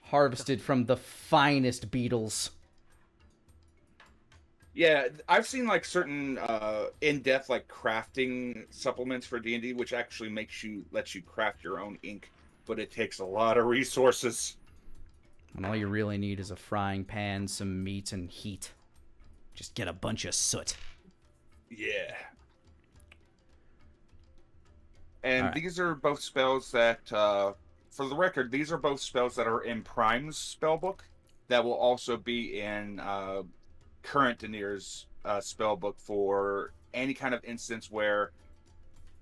Harvested from the finest beetles. Yeah, I've seen like certain in-depth like crafting supplements for D&D, which actually lets you craft your own ink, but it takes a lot of resources. And all you really need is a frying pan, some meat, and heat. Just get a bunch of soot. Yeah. And All right. these are both spells that, for the record, these are both spells that are in Prime's spellbook that will also be in current Daenerys' spellbook for any kind of instance where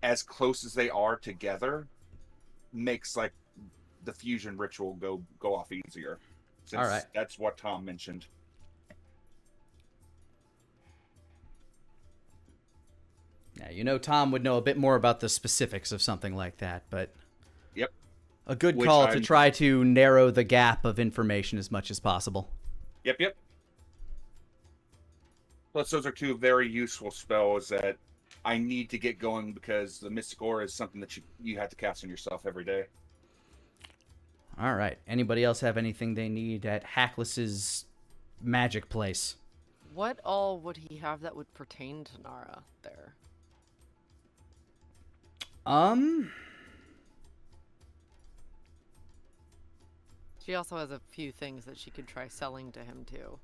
as close as they are together makes like the fusion ritual go off easier. Since All right. that's what Tom mentioned. Yeah, you know Tom would know a bit more about the specifics of something like that, but Yep. a good Which call to I'm- try to narrow the gap of information as much as possible. Yep. Plus, those are 2 very useful spells that I need to get going because the Mystic Aura is something that you have to cast on yourself every day. All right. Anybody else have anything they need at Hackles' magic place? What all would he have that would pertain to Nara there? She also has a few things that she could try selling to him too.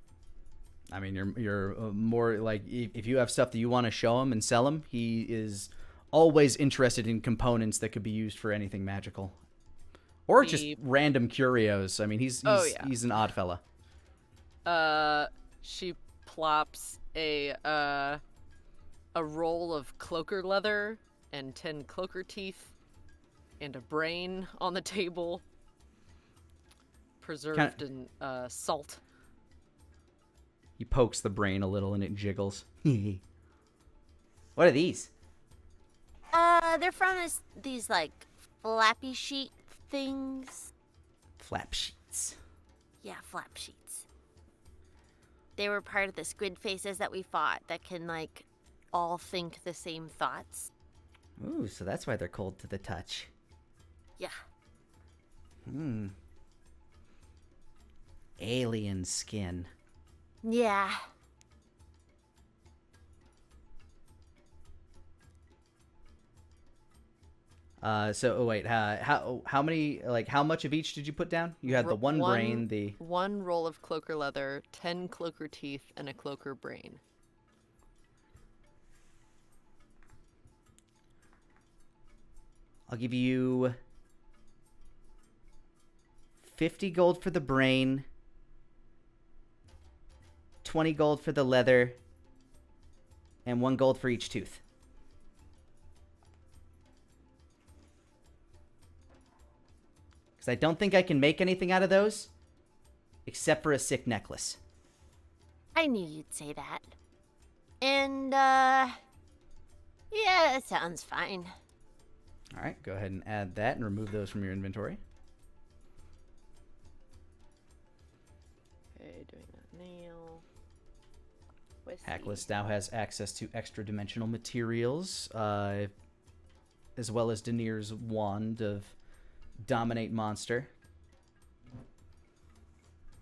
I mean, you're more like if you have stuff that you want to show him and sell him, he is always interested in components that could be used for anything magical, or just random curios. I mean, he's an odd fella. She plops a roll of cloaker leather and 10 cloaker teeth and a brain on the table, preserved in salt. He pokes the brain a little and it jiggles. What are these? They're from these like flappy sheet things. Flap sheets. Yeah, flap sheets. They were part of the squid faces that we fought that can like all think the same thoughts. Ooh, so that's why they're cold to the touch. Yeah. Alien skin. Yeah. Wait, how many, like, how much of each did you put down? You had the one brain, the... One roll of cloaker leather, 10 cloaker teeth, and a cloaker brain. I'll give you 50 gold for the brain, 20 gold for the leather, and 1 gold for each tooth. Because I don't think I can make anything out of those, except for a sick necklace. I knew you'd say that. And, yeah, that sounds fine. All right, go ahead and add that and remove those from your inventory. Okay, doing that now. Hackles now has access to extra dimensional materials, as well as Danir's wand of Dominate Monster.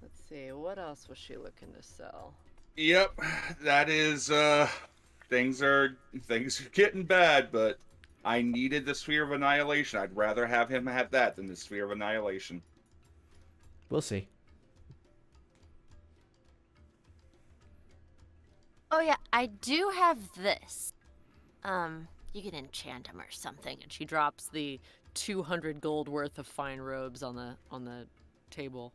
Let's see, what else was she looking to sell? Yep, that is things are getting bad, but I needed the Sphere of Annihilation. I'd rather have him have that than the Sphere of Annihilation. We'll see. Oh yeah, I do have this. You can enchant him or something. And she drops the 200 gold worth of fine robes on the table.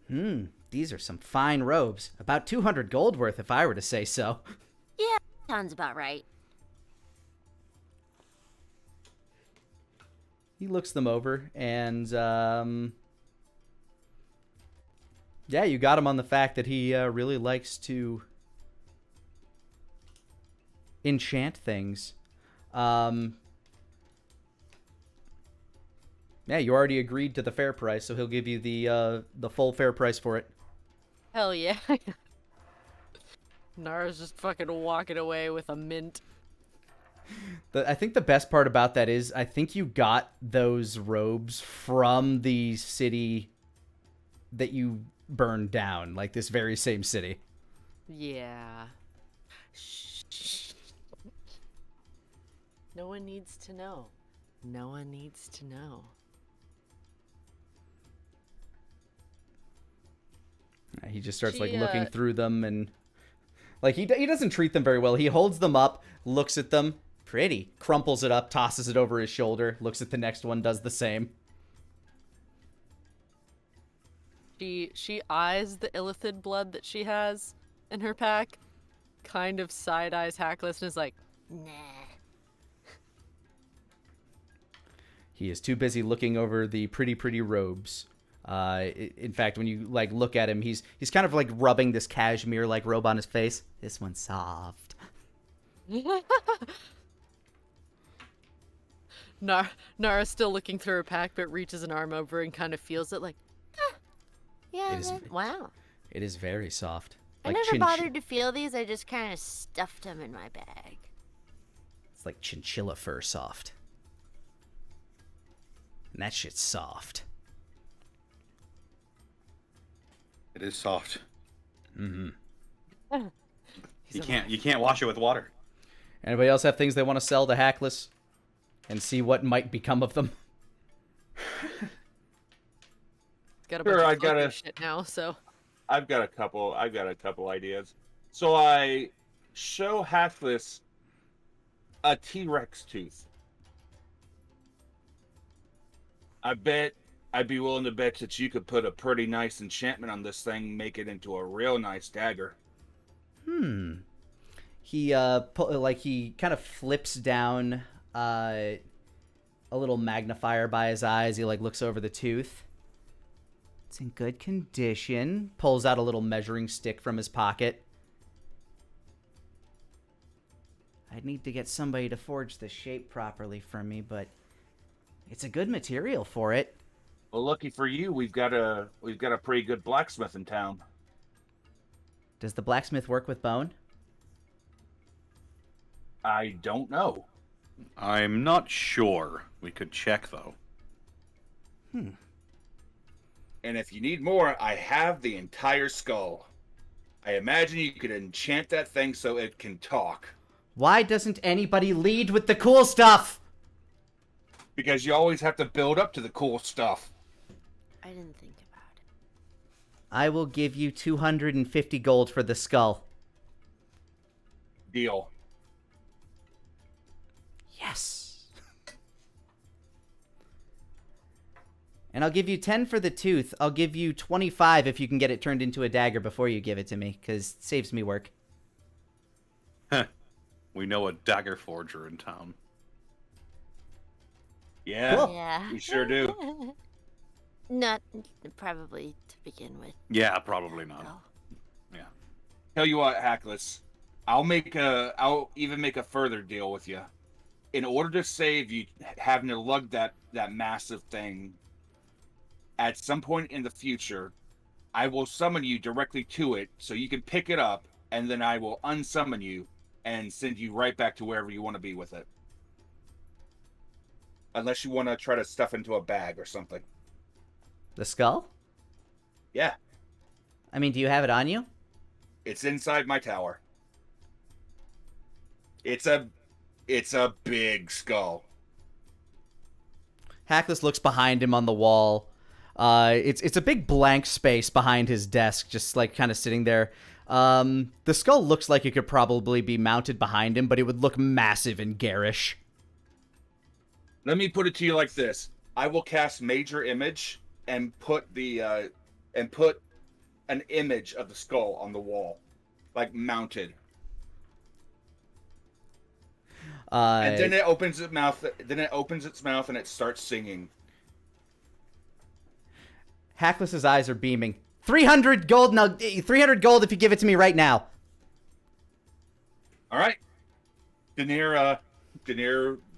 These are some fine robes. About 200 gold worth, if I were to say so. Yeah, sounds about right. He looks them over, and, yeah, you got him on the fact that he really likes to enchant things. Yeah, you already agreed to the fair price, so he'll give you the full fair price for it. Hell yeah. Nara's just fucking walking away with a mint. I think the best part about that is I think you got those robes from the city that you burned down, like this very same city. Yeah. Shh. No one needs to know. No one needs to know. He just starts like She, looking through them, and like he doesn't treat them very well. He holds them up, looks at them, pretty, crumples it up, tosses it over his shoulder, looks at the next one, does the same. She eyes the illithid blood that she has in her pack, kind of side-eyes Hackles and is like, Nah. He is too busy looking over the pretty robes. In fact, when you like look at him, he's kind of like rubbing this cashmere like robe on his face. This one's soft. Nara's still looking through her pack, but reaches an arm over and kind of feels it like, Yeah, wow. It is very soft. I Like never bothered to feel these. I just kind of stuffed them in my bag. It's like chinchilla fur soft. And that shit's soft. It is soft. Mm-hmm. You can't wash it with water. Anybody else have things they want to sell to Hackles and see what might become of them? got a Sure, bunch I of gotta- cloaking shit now, so. I've got a couple ideas. So I show Hackles a T-Rex tooth. I'd be willing to bet that you could put a pretty nice enchantment on this thing, make it into a real nice dagger. he kind of flips down a little magnifier by his eyes. He like looks over the tooth. It's in good condition. Pulls out a little measuring stick from his pocket. I'd need to get somebody to forge the shape properly for me, but it's a good material for it. Well, lucky for you, we've got a pretty good blacksmith in town. Does the blacksmith work with bone? I don't know. I'm not sure. We could check, though. And if you need more, I have the entire skull. I imagine you could enchant that thing so it can talk. Why doesn't anybody lead with the cool stuff? Because you always have to build up to the cool stuff. I didn't think about it. I will give you 250 gold for the skull. Deal. Yes. And I'll give you 10 for the tooth. I'll give you 25 if you can get it turned into a dagger before you give it to me, because it saves me work. We know a dagger forger in town. Yeah, Cool. Yeah. we sure do. Not probably to begin with. Yeah, probably not. Oh. Yeah. Tell you what, Hackles, I'll even make a further deal with you. In order to save you having to lug that massive thing, at some point in the future, I will summon you directly to it so you can pick it up, and then I will unsummon you and send you right back to wherever you want to be with it. Unless you want to try to stuff into a bag or something. The skull? Yeah, I mean, do you have it on you? it's inside my tower. It's a big skull. Hackles looks behind him on the wall. It's a big blank space behind his desk, just like kind of sitting there. The skull looks like it could probably be mounted behind him, but it would look massive and garish. Let me put it to you like this: I will cast Major Image and put an image of the skull on the wall, like mounted. And then it opens its mouth. And it starts singing. Hackles' eyes are beaming. 300 gold now. 300 gold if you give it to me right now. All right. Denier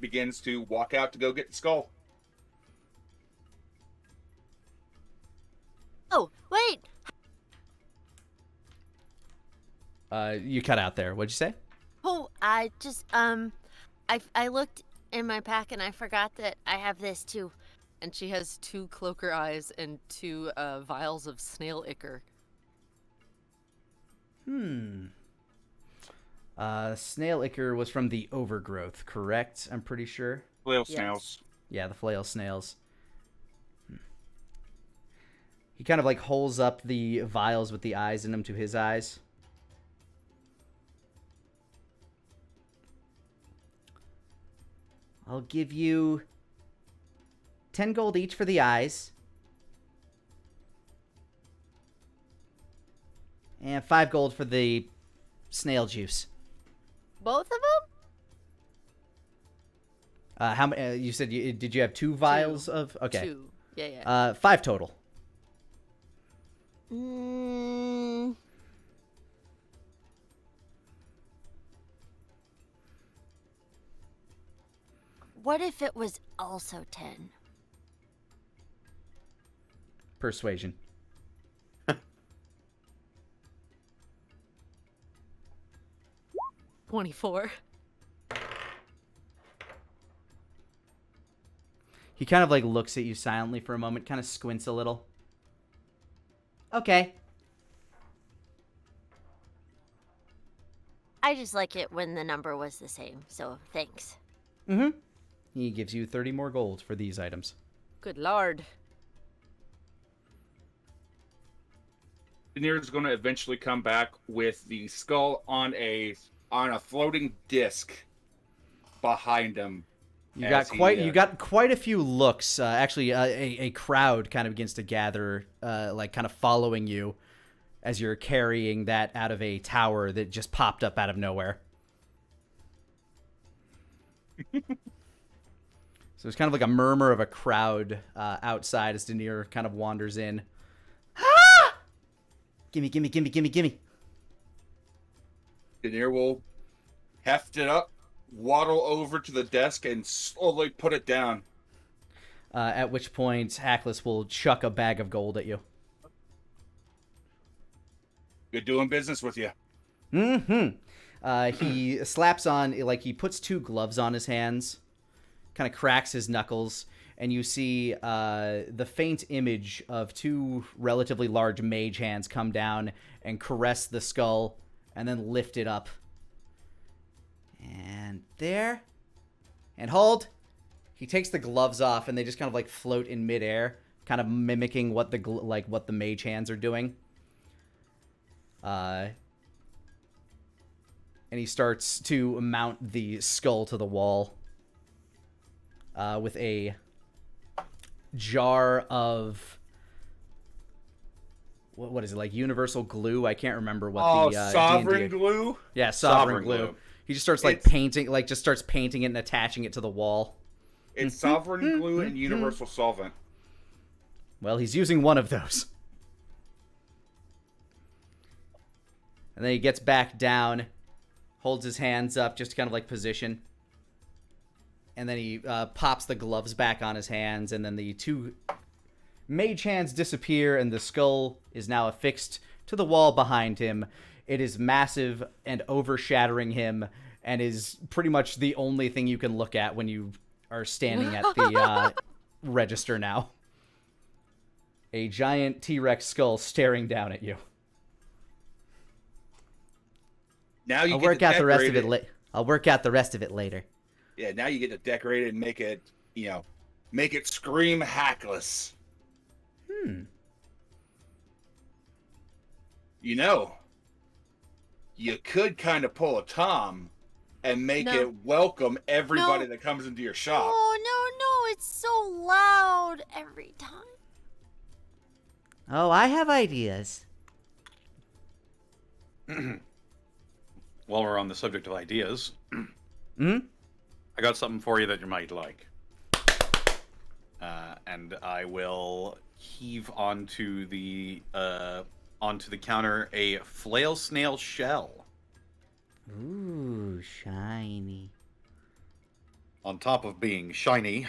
begins to walk out to go get the skull. Oh, wait. You cut out there. What'd you say? Oh, I just I looked in my pack and I forgot that I have this too. And she has 2 cloaker eyes and 2 vials of snail ichor. Snail ichor was from the overgrowth, correct? I'm pretty sure. Flail Yes. snails. Yeah, the flail snails. He kind of like holds up the vials with the eyes in them to his eyes. I'll give you 10 gold each for the eyes. And 5 gold for the snail juice. Both of them? How many? You said did you have 2 vials of? Okay. 2. Yeah. 5 total. What if it was also 10? Persuasion. 24. He kind of like looks at you silently for a moment, kind of squints a little. Okay. I just like it when the number was the same, so thanks. He gives you 30 more gold for these items. Good lord. Denier is going to eventually come back with the skull on a floating disc behind him. You got quite a few looks. Actually, a crowd kind of begins to gather, like kind of following you as you're carrying that out of a tower that just popped up out of nowhere. So there's kind of like a murmur of a crowd outside as Denier kind of wanders in. Ah! Gimme, gimme, gimme, gimme, gimme. Denier will heft it up, waddle over to the desk, and slowly put it down. At which point, Hackles will chuck a bag of gold at you. Good doing business with you. Mm-hmm. He slaps on, like, he puts 2 gloves on his hands, kind of cracks his knuckles, and you see the faint image of 2 relatively large mage hands come down and caress the skull, and then lift it up. And there. And hold. He takes the gloves off, and they just kind of, like, float in midair, kind of mimicking what what the mage hands are doing. And he starts to mount the skull to the wall with a jar of what is it, like universal glue? I can't remember what the Sovereign D&D... glue. Yeah, sovereign glue. He just starts painting it and attaching it to the wall. It's sovereign glue and universal solvent. Well, he's using one of those. And then he gets back down, holds his hands up, just to kind of like position. And then he pops the gloves back on his hands, and then the 2 mage hands disappear, and the skull is now affixed to the wall behind him. It is massive and overshadowing him, and is pretty much the only thing you can look at when you are standing at the register now. A giant T-Rex skull staring down at you. Now you I'll get work to out the rest of decorate it. I'll work out the rest of it later. Yeah, now you get to decorate it and make it, make it scream Hackles. You could kind of pull a Tom and make No. it welcome everybody No. that comes into your shop. Oh, no, it's so loud every time. Oh, I have ideas. While we're on the subject of ideas, Hmm? I got something for you that you might like. And I will heave onto the counter a flail snail shell. Ooh, shiny. On top of being shiny,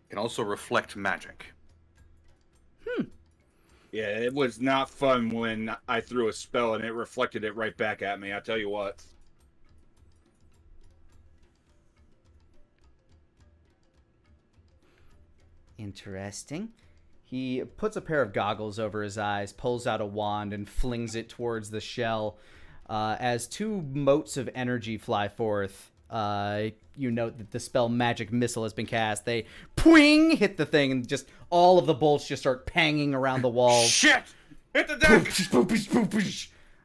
can also reflect magic. Yeah, it was not fun when I threw a spell and it reflected it right back at me. I tell you what. Interesting. He puts a pair of goggles over his eyes, pulls out a wand, and flings it towards the shell. As 2 motes of energy fly forth, you note that the spell Magic Missile has been cast. They pwing hit the thing, and just all of the bolts just start panging around the walls. Shit! Hit the deck!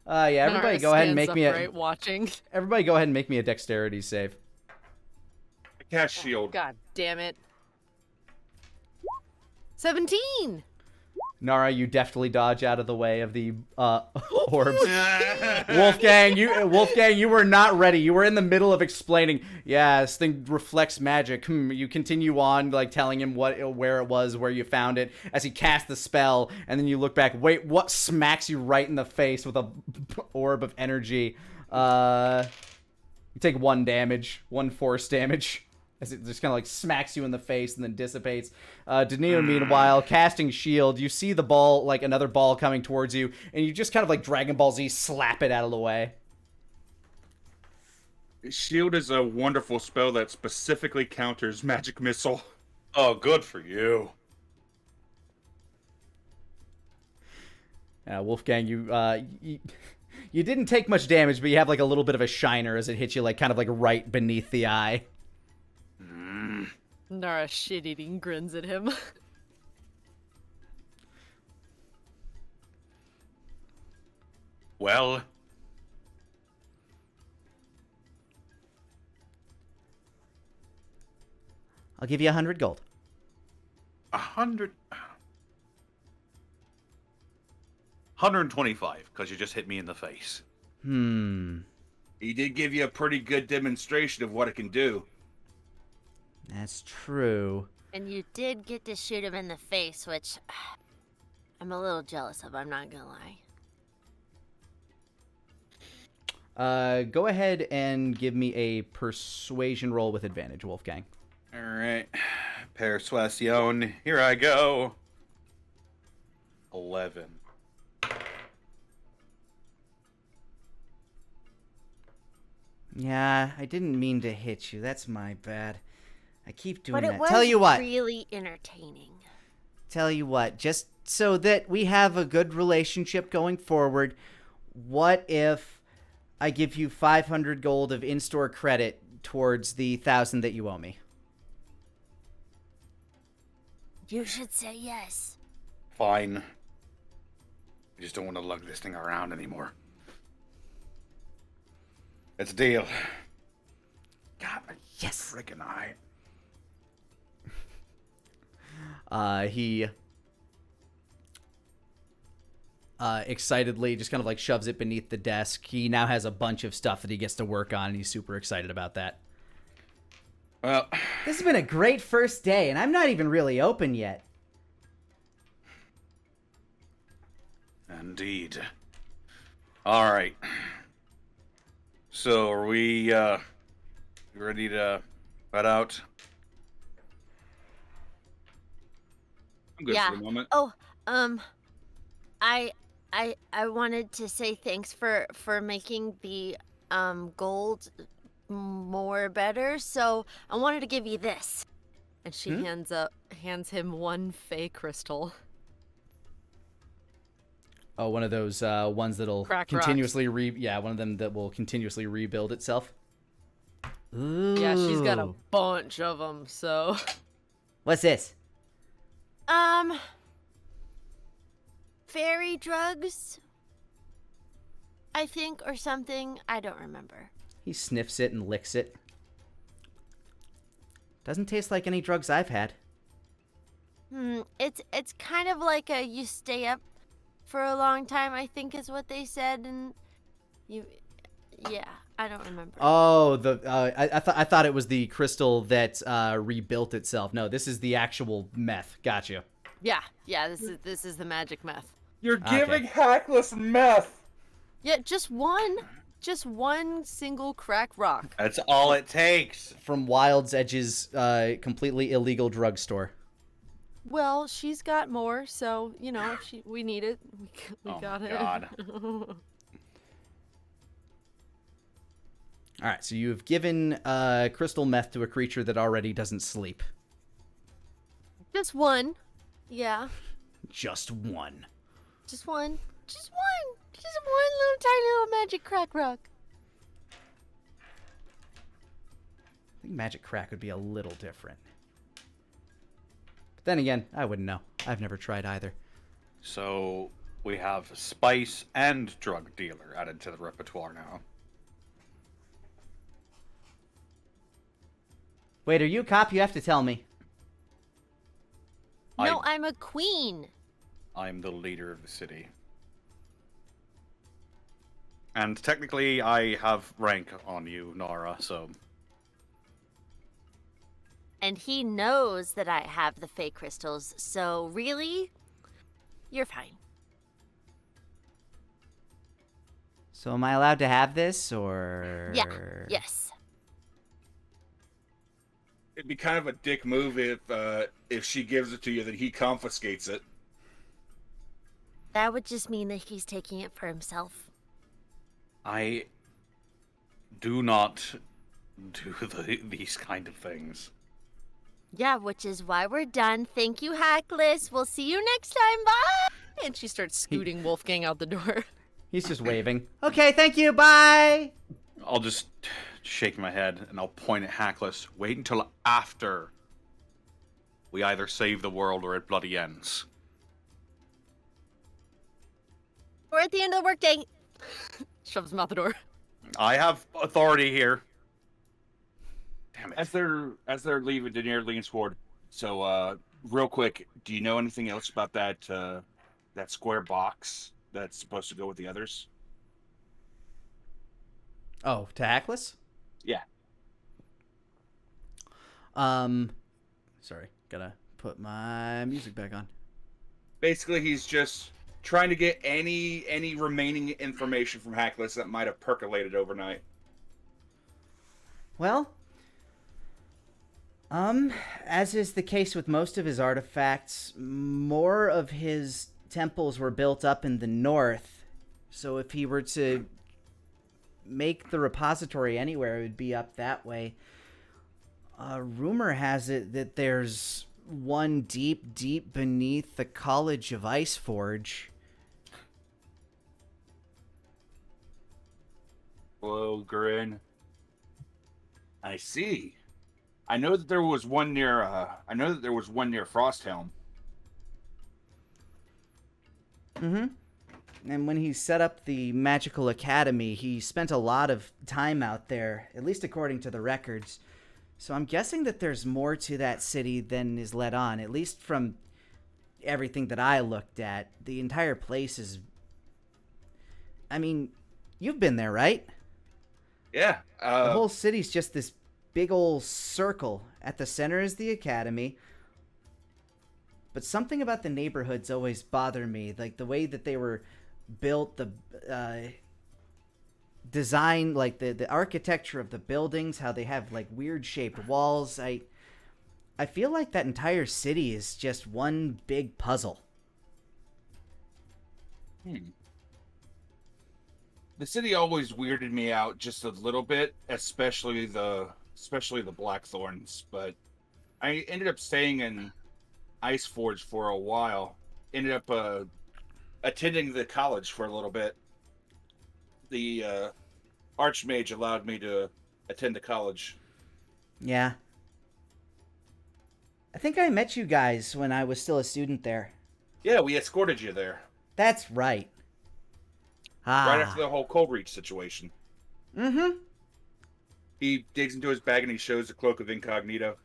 Yeah, everybody Nara go ahead and stands make me a upright watching. everybody go ahead and make me a dexterity save. Cast shield. God damn it. 17. Nara, you deftly dodge out of the way of the orbs. Wolfgang, you were not ready. You were in the middle of explaining. Yeah, this thing reflects magic. You continue on, like telling him where it was, where you found it, as he cast the spell, and then you look back. Wait, what? Smacks you right in the face with a orb of energy. You take 1 damage, 1 force damage. As it just kind of like smacks you in the face and then dissipates. Danilo, meanwhile, casting shield. You see the ball, like another ball coming towards you, and you just kind of like Dragon Ball Z slap it out of the way. Shield is a wonderful spell that specifically counters Magic Missile. Oh, good for you. Wolfgang, you didn't take much damage, but you have like a little bit of a shiner as it hits you like kind of like right beneath the eye. Nara shit-eating grins at him. Well, I'll give you 100 gold. 100... 125, because you just hit me in the face. He did give you a pretty good demonstration of what it can do. That's true. And you did get to shoot him in the face, which I'm a little jealous of, I'm not gonna lie. Go ahead and give me a persuasion roll with advantage, Wolfgang. All right. Persuasion. Here I go. 11. Yeah, I didn't mean to hit you. That's my bad. I keep doing But it that. was Tell you what. really entertaining. Tell you what. Just so that we have a good relationship going forward, what if I give you 500 gold of in-store credit towards the 1,000 that you owe me? You should say yes. Fine. I just don't want to lug this thing around anymore. It's a deal. God, my Yes. freaking eye. He excitedly just kind of like shoves it beneath the desk. He now has a bunch of stuff that he gets to work on, and he's super excited about that. Well, This has been a great first day, and I'm not even really open yet. indeed. All right. So, are we ready to head out? I'm good Yeah. for the moment. Oh, I wanted to say thanks for making the gold more better. So I wanted to give you this. And she hands him one fey crystal. Oh, one of those ones that'll Crack continuously one of them that will continuously rebuild itself. Ooh. Yeah, she's got a bunch of them, so. What's this? Fairy drugs, I think, or something. I don't remember. He sniffs it and licks it. Doesn't taste like any drugs I've had. It's kind of like you stay up for a long time, I think is what they said, and I don't remember. Oh, I thought it was the crystal that rebuilt itself. No, this is the actual meth. Gotcha. Yeah, this is the magic meth. You're Okay. giving Hackles meth. Yeah, just one single crack rock. That's all it takes. From Wild's Edge's completely illegal drugstore. Well, she's got more, so if we need it, we Oh got my it. God. All right, so you've given crystal meth to a creature that already doesn't sleep. Just one. Yeah, Just one. just one. Just one little tiny little magic crack rock. I think magic crack would be a little different. But then again, I wouldn't know. I've never tried either. So, we have spice and drug dealer added to the repertoire now. Wait, are you a cop? You have to tell me. No, I'm a queen. I'm the leader of the city. And technically, I have rank on you, Nara, so... And he knows that I have the fake crystals, so really, you're fine. So am I allowed to have this, or... Yeah, yes. It'd be kind of a dick move if she gives it to you, that he confiscates it. That would just mean that he's taking it for himself. I do not do these kind of things. Yeah, which is why we're done. Thank you, Hackles. We'll see you next time. Bye! And she starts scooting Wolfgang out the door. He's just waving. Okay, thank you, bye! I'll just shake my head and I'll point at Hackles. Wait until after we either save the world or it bloody ends. We're at the end of the workday. Shoves him out the door. I have authority here. Damn it. As they're leaving, Daenerys leans forward. So, real quick, do you know anything else about that square box that's supposed to go with the others? Oh, to Hackles? Yeah. Sorry, gotta put my music back on. Basically, he's just trying to get any remaining information from Hackles that might have percolated overnight. Well, as is the case with most of his artifacts, more of his temples were built up in the north. So if he were to make the repository anywhere, it would be up that way. Rumor has it that there's one deep beneath the College of Iceforge. Slow grin. I see. I know that there was one near. Frosthelm. Mm-hmm. And when he set up the Magical Academy, he spent a lot of time out there, at least according to the records. So I'm guessing that there's more to that city than is let on, at least from everything that I looked at. The entire place is... I mean, you've been there, right? Yeah. The whole city's just this big old circle. At the center is the academy. But something about the neighborhoods always bothered me. Like the way that they were built, the design, like the architecture of the buildings, how they have like weird shaped walls. I feel like that entire city is just one big puzzle. The city always weirded me out just a little bit, especially the Blackthorns. But I ended up staying in Iceforge for a while. Ended up attending the college for a little bit. The Archmage allowed me to attend the college. Yeah. I think I met you guys when I was still a student there. Yeah, we escorted you there. That's right. Right after the whole Cold Reach situation. Mm-hmm. He digs into his bag and he shows the Cloak of Incognito.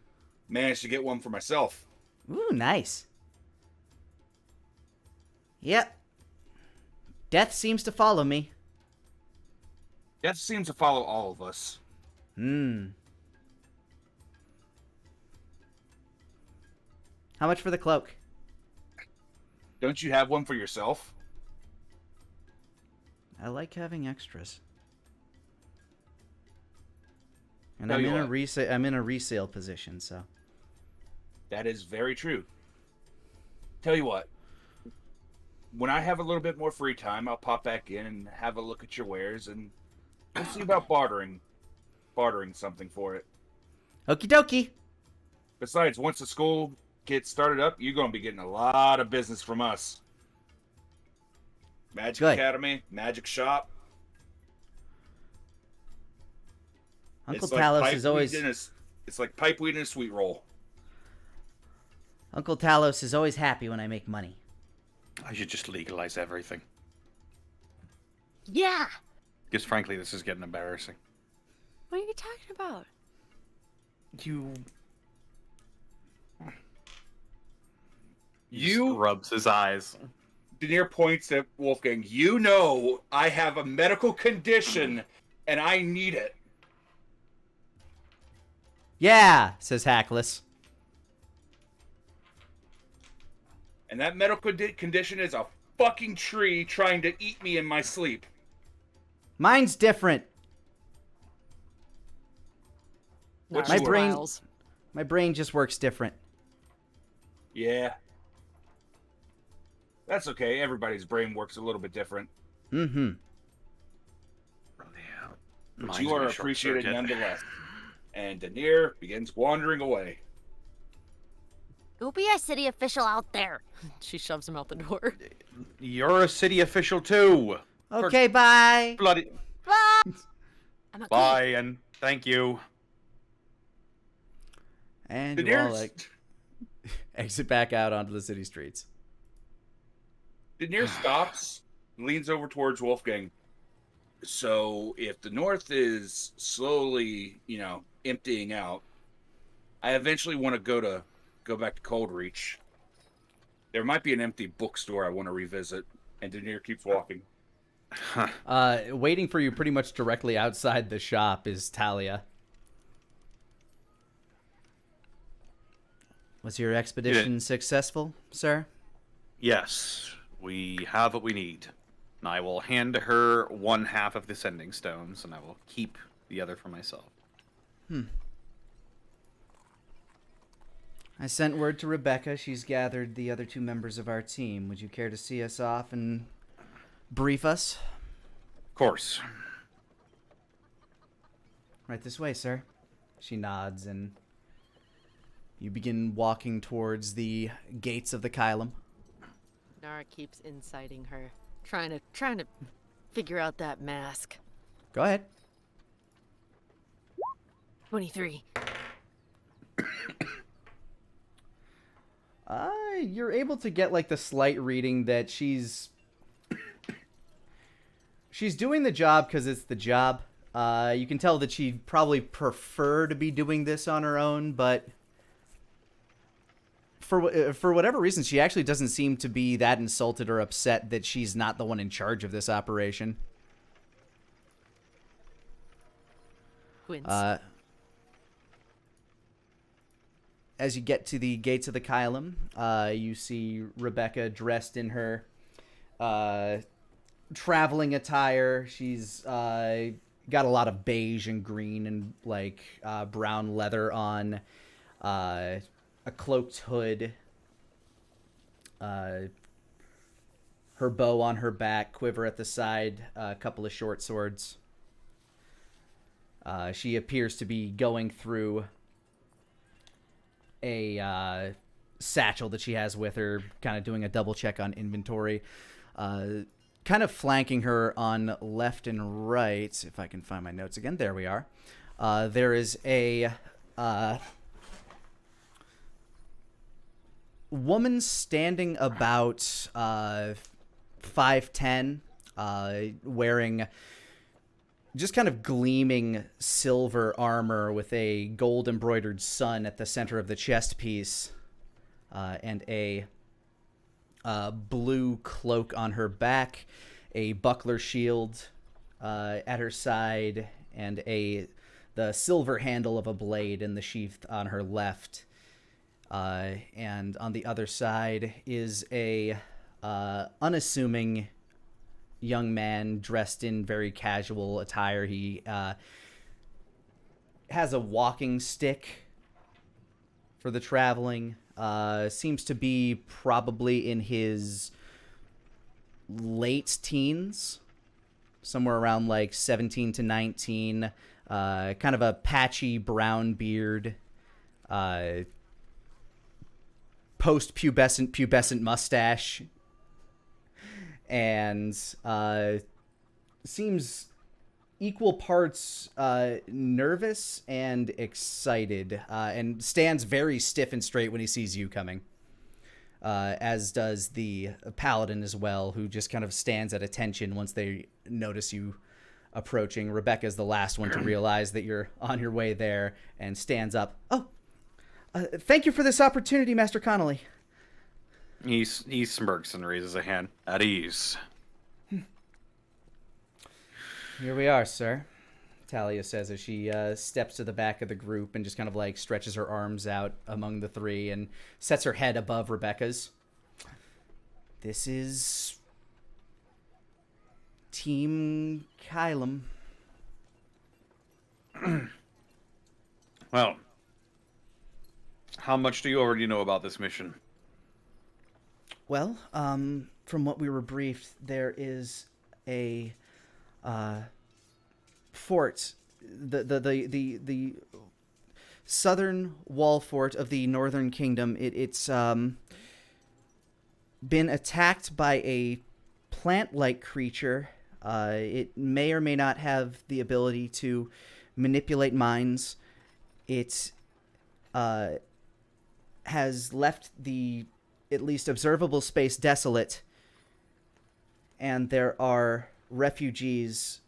Managed to get one for myself. Ooh, nice. Yep. Death seems to follow me. Death seems to follow all of us. How much for the cloak? Don't you have one for yourself? I like having extras. And Tell I'm you in what. I'm in a resale position, so. That is very true. Tell you what. When I have a little bit more free time, I'll pop back in and have a look at your wares, and we'll see about bartering something for it. Okie dokie. Besides, once the school gets started up, you're going to be getting a lot of business from us. Magic Good. Academy, Magic Shop. Uncle It's like Talos is always it's like pipeweed in a sweet roll. Uncle Talos is always happy when I make money. I should just legalize everything. Yeah. Because frankly, this is getting embarrassing. What are you talking about? You rubs his eyes. Denier points at Wolfgang. You know I have a medical condition and I need it. Yeah, says Hackles. And that medical condition is a fucking tree trying to eat me in my sleep. Mine's different. What's My yours? brain- Miles. My brain just works different. Yeah. That's okay. Everybody's brain works a little bit different. Mm-hmm. But Mine's you are gonna appreciated short-circuit. nonetheless. And Denier begins wandering away. Go be a city official out there. She shoves him out the door. You're a city official too. Okay, bye. Bloody Bye. I'm a bye and thank you. And you Denier's, all like exit back out onto the city streets. Denier stops, leans over towards Wolfgang. So if the north is slowly, emptying out, I eventually want to go back to Cold Reach. There might be an empty bookstore I want to revisit. And Denier keeps walking. Waiting for you pretty much directly outside the shop is Talia. Was your expedition successful, sir? Yes, we have what we need. And I will hand her one half of the sending stones, and I will keep the other for myself. I sent word to Rebecca. She's gathered the other 2 members of our team. Would you care to see us off and brief us? Of course. Right this way, sir. She nods, and you begin walking towards the gates of the Kylum. Nara keeps inciting her, trying to figure out that mask. Go ahead. 23. You're able to get like the slight reading that she's doing the job because it's the job. You can tell that she'd probably prefer to be doing this on her own, but for whatever reason, she actually doesn't seem to be that insulted or upset that she's not the one in charge of this operation. Quince. As you get to the gates of the Kylum, you see Rebecca dressed in her traveling attire. She's got a lot of beige and green and like brown leather on, a cloaked hood, her bow on her back, quiver at the side, a couple of short swords. She appears to be going through a satchel that she has with her, kind of doing a double check on inventory. Kind of flanking her on left and right, if I can find my notes again. There we are. There is a woman standing about 5'10", wearing just kind of gleaming silver armor with a gold embroidered sun at the center of the chest piece, and a blue cloak on her back, a buckler shield at her side, and the silver handle of a blade in the sheath on her left. And on the other side is a unassuming young man dressed in very casual attire. He has a walking stick for the traveling. Seems to be probably in his late teens, somewhere around like 17 to 19. Kind of a patchy brown beard, post-pubescent mustache, and seems equal parts nervous and excited, and stands very stiff and straight when he sees you coming, as does the paladin as well, who just kind of stands at attention once they notice you approaching. Rebecca's the last one to realize that you're on your way there and stands up. Oh, thank you for this opportunity, Master Connolly. He smirks and raises a hand. At ease. Here we are, sir, Talia says as she steps to the back of the group and just kind of like stretches her arms out among the 3 and sets her head above Rebecca's. This is Team Kylum. Well, how much do you already know about this mission? Well, from what we were briefed, there is a fort, the southern wall fort of the Northern Kingdom. It's been attacked by a plant-like creature. It may or may not have the ability to manipulate minds. It has left the at least observable space desolate, and there are refugees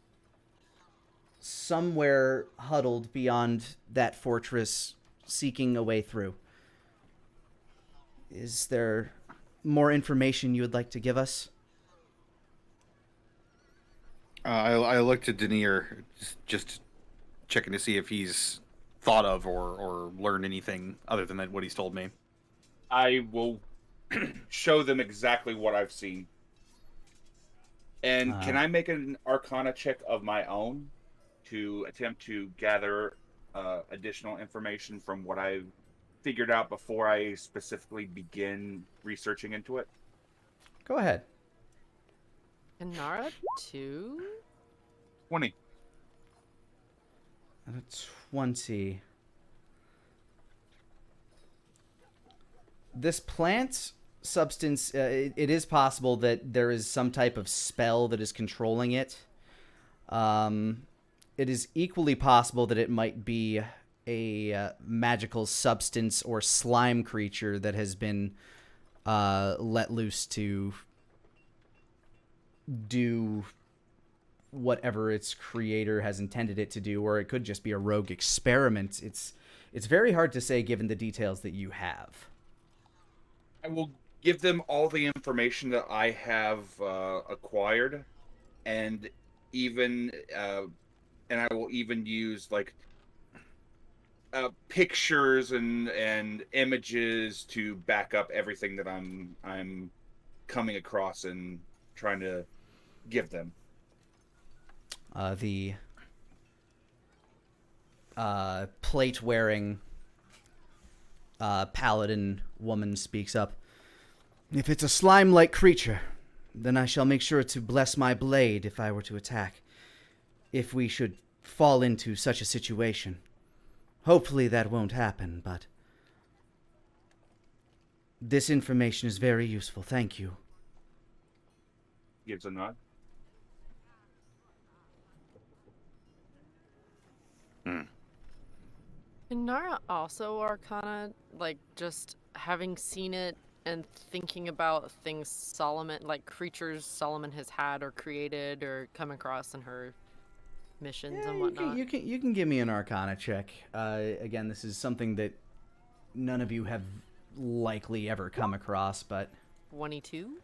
somewhere huddled beyond that fortress seeking a way through. Is there more information you would like to give us? I looked at Denier, just checking to see if he's thought of or learned anything other than what he's told me. I will show them exactly what I've seen. And can I make an Arcana check of my own to attempt to gather additional information from what I've figured out before I specifically begin researching into it? Go ahead. And Nara, 2? 20. At a 20. This plant substance, it is possible that there is some type of spell that is controlling it. It is equally possible that it might be a magical substance or slime creature that has been let loose to do whatever its creator has intended it to do, or it could just be a rogue experiment. It's very hard to say given the details that you have. I will give them all the information that I have acquired, and I will even use like pictures and images to back up everything that I'm coming across and trying to give them. The plate-wearing paladin woman speaks up. If it's a slime-like creature, then I shall make sure to bless my blade if I were to attack. If we should fall into such a situation. Hopefully that won't happen, but this information is very useful. Thank you. Gives a nod. And Nara also Arcana, like, just having seen it and thinking about things Solomon, like creatures Solomon has had or created or come across in her missions and whatnot. You can give me an Arcana check. Again, this is something that none of you have likely ever come across, but 22?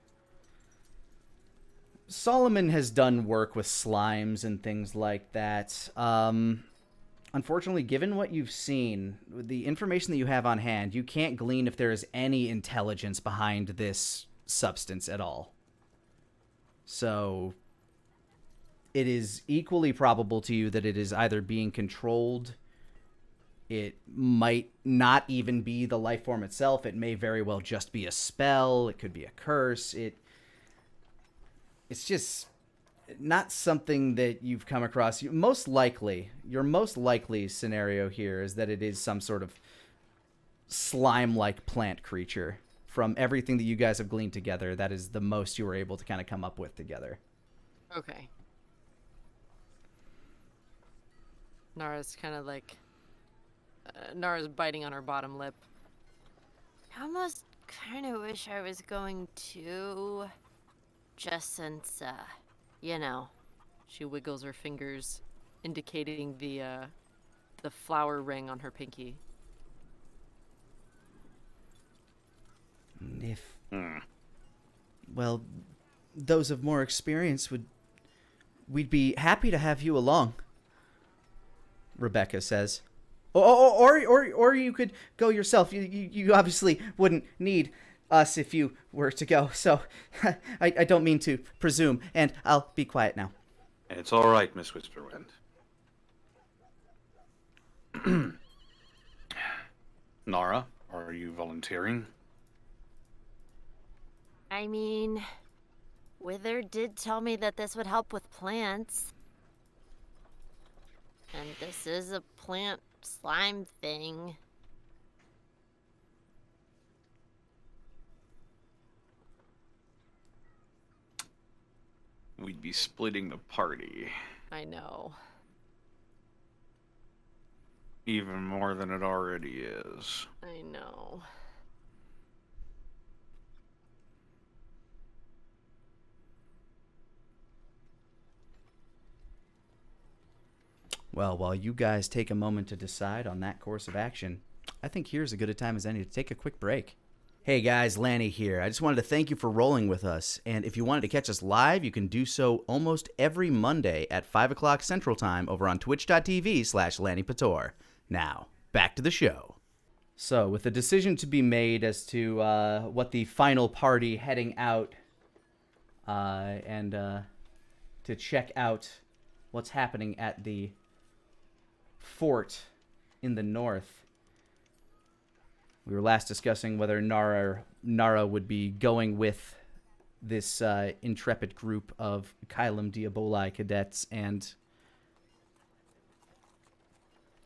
Solomon has done work with slimes and things like that. Unfortunately, given what you've seen, the information that you have on hand, you can't glean if there is any intelligence behind this substance at all. So, it is equally probable to you that it is either being controlled. It might not even be the life form itself. It may very well just be a spell. It could be a curse. It's just not something that you've come across. Your most likely scenario here is that it is some sort of slime-like plant creature. From everything that you guys have gleaned together, that is the most you were able to kind of come up with together. Okay. Nara's kind of like... Nara's biting on her bottom lip. I almost kind of wish I was going to... Just since, you know. She wiggles her fingers, indicating the flower ring on her pinky. Well, those of more experience we'd be happy to have you along, Rebecca says. Or you could go yourself. You obviously wouldn't need us if you were to go, so I don't mean to presume, and I'll be quiet now. It's all right, Miss Whisperwind. Nara, are you volunteering? I mean, Wither did tell me that this would help with plants. And this is a plant slime thing. We'd be splitting the party. I know. Even more than it already is. I know. Well, while you guys take a moment to decide on that course of action, I think here's as good a time as any to take a quick break. Hey guys, Lani here. I just wanted to thank you for rolling with us. And if you wanted to catch us live, you can do so almost every Monday at 5 o'clock Central Time over on twitch.tv/Lanipator. Now, back to the show. So, with the decision to be made as to what the final party heading out and to check out what's happening at the fort in the north, we were last discussing whether Nara would be going with this intrepid group of Kylum Diaboli cadets and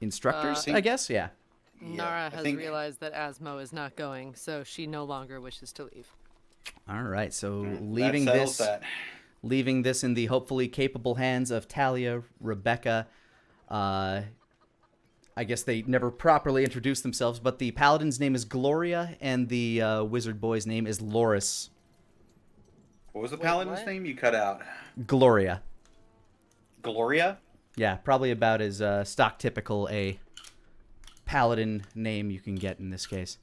instructors, I guess? Yeah. Nara has realized that Asmo is not going, so she no longer wishes to leave. All right, so Leaving this in the hopefully capable hands of Talia, Rebecca. I guess they never properly introduced themselves, but the paladin's name is Gloria, and the wizard boy's name is Loris. What was the paladin's name? You cut out. Gloria. Gloria? Yeah, probably about as stock typical a paladin name you can get in this case.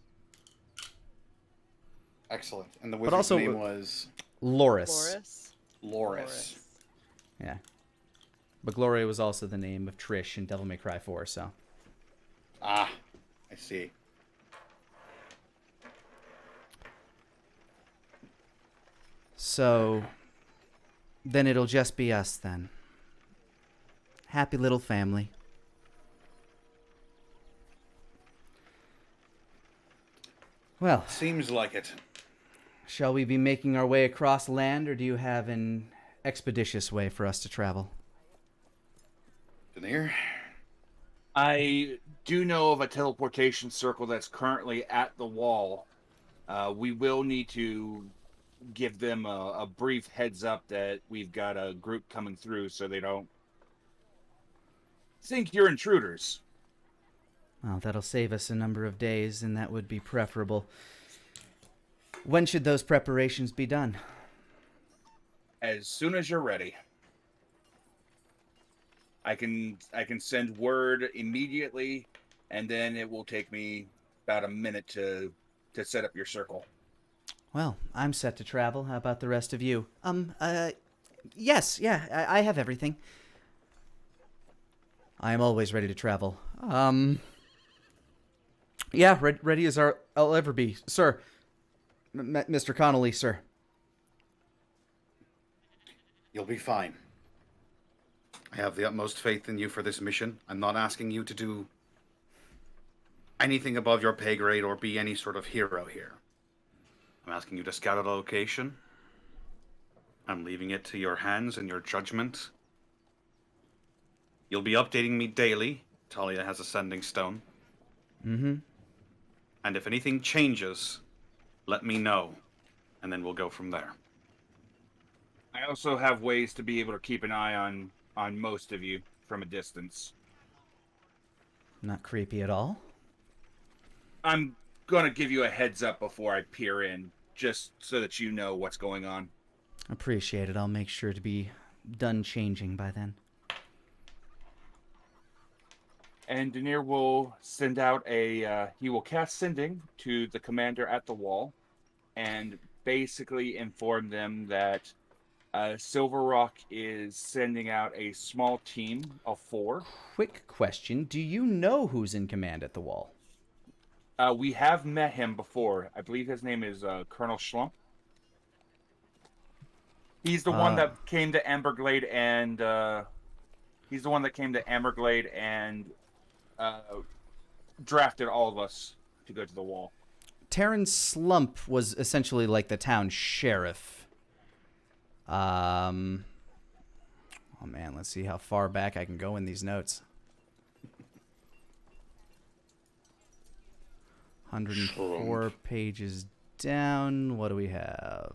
Excellent. And the wizard's name was? Loris. Loris. Yeah. But Gloria was also the name of Trish in Devil May Cry 4, so. Ah, I see. So, then it'll just be us then. Happy little family. Well, seems like it. Shall we be making our way across land, or do you have an expeditious way for us to travel? Denier? I do know of a teleportation circle that's currently at the wall. We will need to give them a brief heads up that we've got a group coming through so they don't think you're intruders. Well, that'll save us a number of days, and that would be preferable. When should those preparations be done? As soon as you're ready. I can send word immediately, and then it will take me about a minute to set up your circle. Well, I'm set to travel. How about the rest of you? Yes, yeah, I have everything. I am always ready to travel. Yeah, ready as I'll ever be, sir. Mr. Connolly, sir. You'll be fine. I have the utmost faith in you for this mission. I'm not asking you to do anything above your pay grade or be any sort of hero here. I'm asking you to scout out a location. I'm leaving it to your hands and your judgment. You'll be updating me daily. Talia has a sending stone. Mm-hmm. And if anything changes, let me know, and then we'll go from there. I also have ways to be able to keep an eye on most of you from a distance. Not creepy at all. I'm going to give you a heads up before I peer in, just so that you know what's going on. Appreciate it. I'll make sure to be done changing by then. And Denier will send out he will cast Sending to the commander at the wall and basically inform them that Silver Rock is sending out a small team of 4. Quick question. Do you know who's in command at the wall? We have met him before. I believe his name is Colonel Schlump. He's the one that came to Amberglade and drafted all of us to go to the wall. Terrence Slump was essentially like the town sheriff. Oh man, let's see how far back I can go in these notes. 104 pages down. What do we have?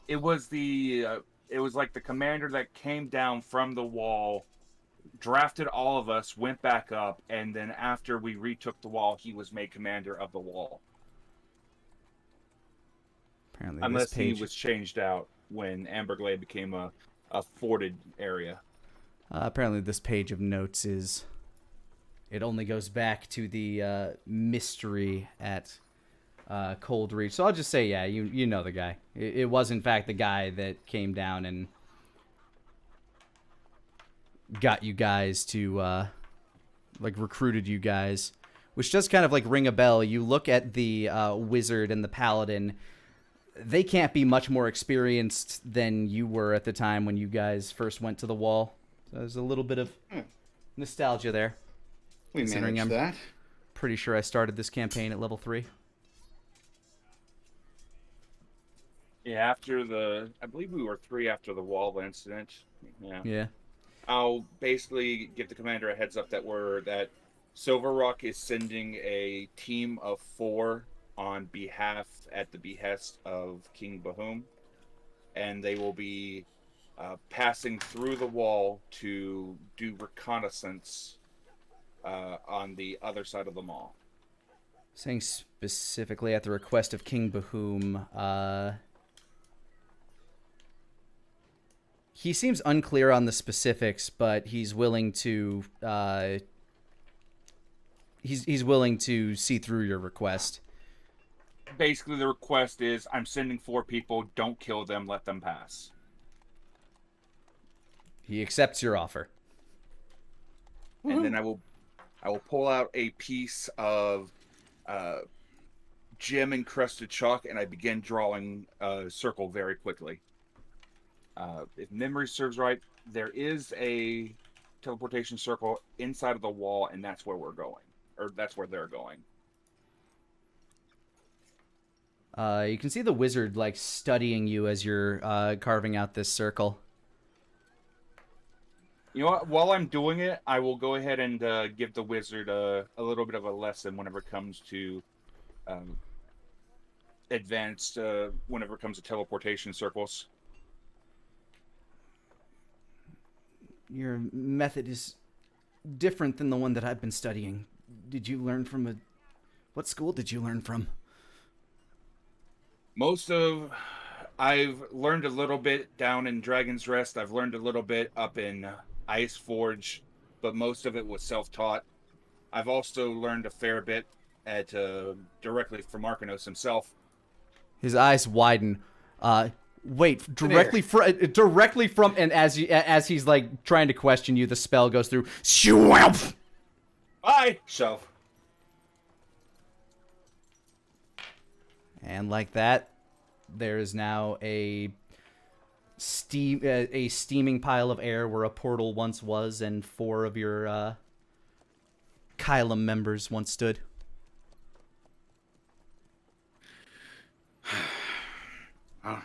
It was like the commander that came down from the wall, drafted all of us, went back up, and then after we retook the wall, he was made commander of the wall. Apparently, unless he was changed out when Amberglade became a forted area. Apparently, this page of notes is it only goes back to the mystery at Cold Reach. So I'll just say, yeah, you know the guy. It was, in fact, the guy that came down and got you guys to, recruited you guys. Which does kind of, ring a bell. You look at the wizard and the paladin. They can't be much more experienced than you were at the time when you guys first went to the wall. So there's a little bit of nostalgia there. We managed that. Pretty sure I started this campaign at level 3. Yeah, I believe we were 3 after the wall incident. Yeah. I'll basically give the commander a heads up that Silver Rock is sending a team of 4 on at the behest of King Bahum, and they will be passing through the wall to do reconnaissance on the other side of the mall. Saying specifically at the request of King Bahum, he seems unclear on the specifics, but he's willing to he's willing to see through your request. Basically, the request is, I'm sending 4 people, don't kill them, let them pass. He accepts your offer. And then I will pull out a piece of gem encrusted chalk, and I begin drawing a circle very quickly. If memory serves right, there is a teleportation circle inside of the wall, and that's where we're going, or that's where they're going. You can see the wizard studying you as you're carving out this circle. You know what? While I'm doing it, I will go ahead and give the wizard a little bit of a lesson whenever it comes to whenever it comes to teleportation circles. Your method is different than the one that I've been studying. Did you learn from what school did you learn from? I've learned a little bit down in Dragon's Rest. I've learned a little bit up in Ice Forge, but most of it was self-taught. I've also learned a fair bit directly from Arcanos himself. His eyes widen. Wait, directly from, and as he's trying to question you, the spell goes through. Shwamp! Bye. Shove. And like that, there is now a steaming pile of air where a portal once was, and 4 of your Kylum members once stood. Oh,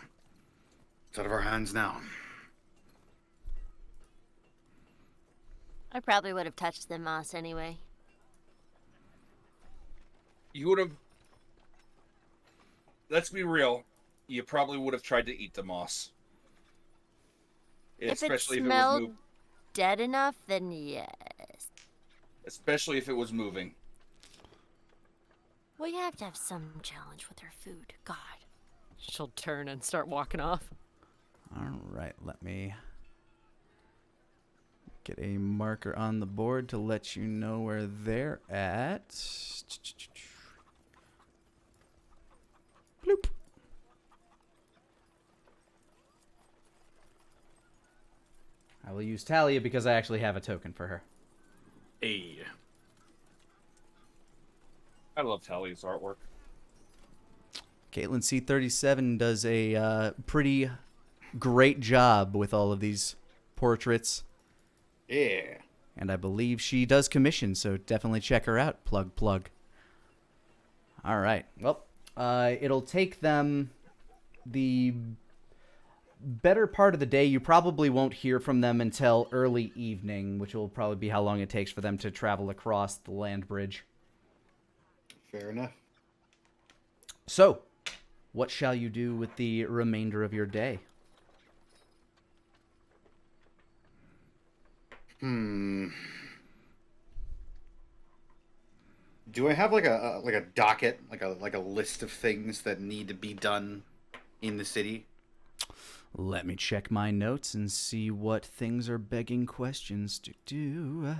it's out of our hands now. I probably would have touched the moss anyway. You would have. Let's be real. You probably would have tried to eat the moss. If it smelled dead enough, then yes. Especially if it was moving. Well, you have to have some challenge with her food. God. She'll turn and start walking off. All right, let me get a marker on the board to let you know where they're at. Bloop. I will use Talia because I actually have a token for her. Hey. I love Talia's artwork. Caitlin C37 does a pretty great job with all of these portraits. Yeah. And I believe she does commission, so definitely check her out. Plug. All right. Well, it'll take them the better part of the day. You probably won't hear from them until early evening, which will probably be how long it takes for them to travel across the land bridge. Fair enough. So, what shall you do with the remainder of your day? Do I have like a docket, like a list of things that need to be done in the city? Let me check my notes and see what things are begging questions to do.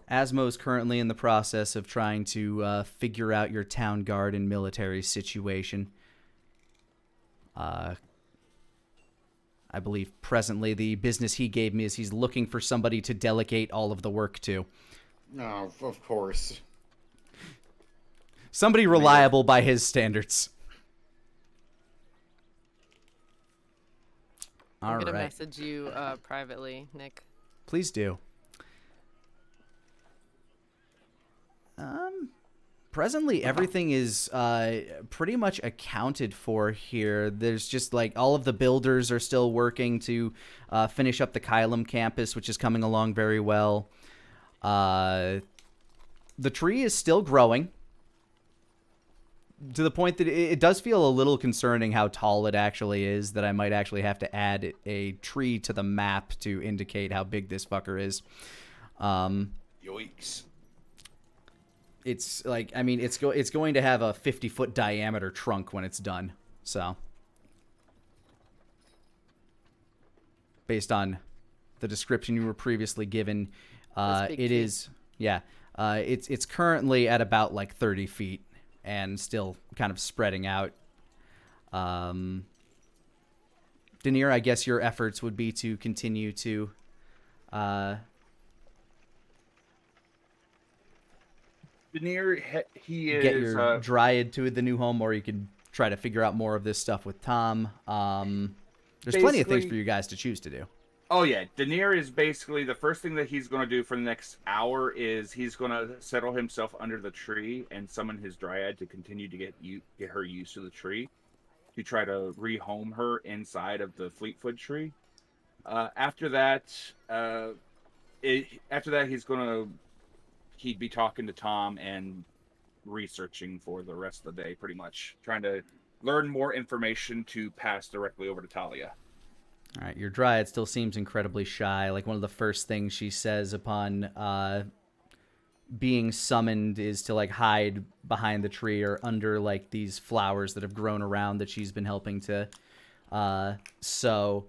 Asmo's currently in the process of trying to figure out your town guard and military situation. I believe presently the business he gave me is he's looking for somebody to delegate all of the work to. No, of course. Somebody reliable by his standards. All I'm gonna right. message you privately, Nick. Please do. Presently, everything is pretty much accounted for here. There's just like all of the builders are still working to finish up the Kylum campus, which is coming along very well. The tree is still growing to the point that it does feel a little concerning how tall it actually is, that I might actually have to add a tree to the map to indicate how big this fucker is. Yikes. It's like, I mean, it's going to have a 50-foot diameter trunk when it's done. So, based on the description you were previously given, This big it tree. is, yeah, it's currently at about like 30 feet and still kind of spreading out. Denier, I guess your efforts would be to continue to Veneer, he is get your dryad to the new home, or you could try to figure out more of this stuff with Tom. There's plenty of things Basically- for you guys to choose to do. Oh yeah, Daenerys is basically the first thing that he's going to do for the next hour is he's going to settle himself under the tree and summon his dryad to continue to get her used to the tree, to try to rehome her inside of the Fleetfoot tree. After that, he'd be talking to Tom and researching for the rest of the day, pretty much trying to learn more information to pass directly over to Talia. All right, your dryad still seems incredibly shy. Like, one of the first things she says upon being summoned is to like hide behind the tree or under like these flowers that have grown around that she's been helping to sow.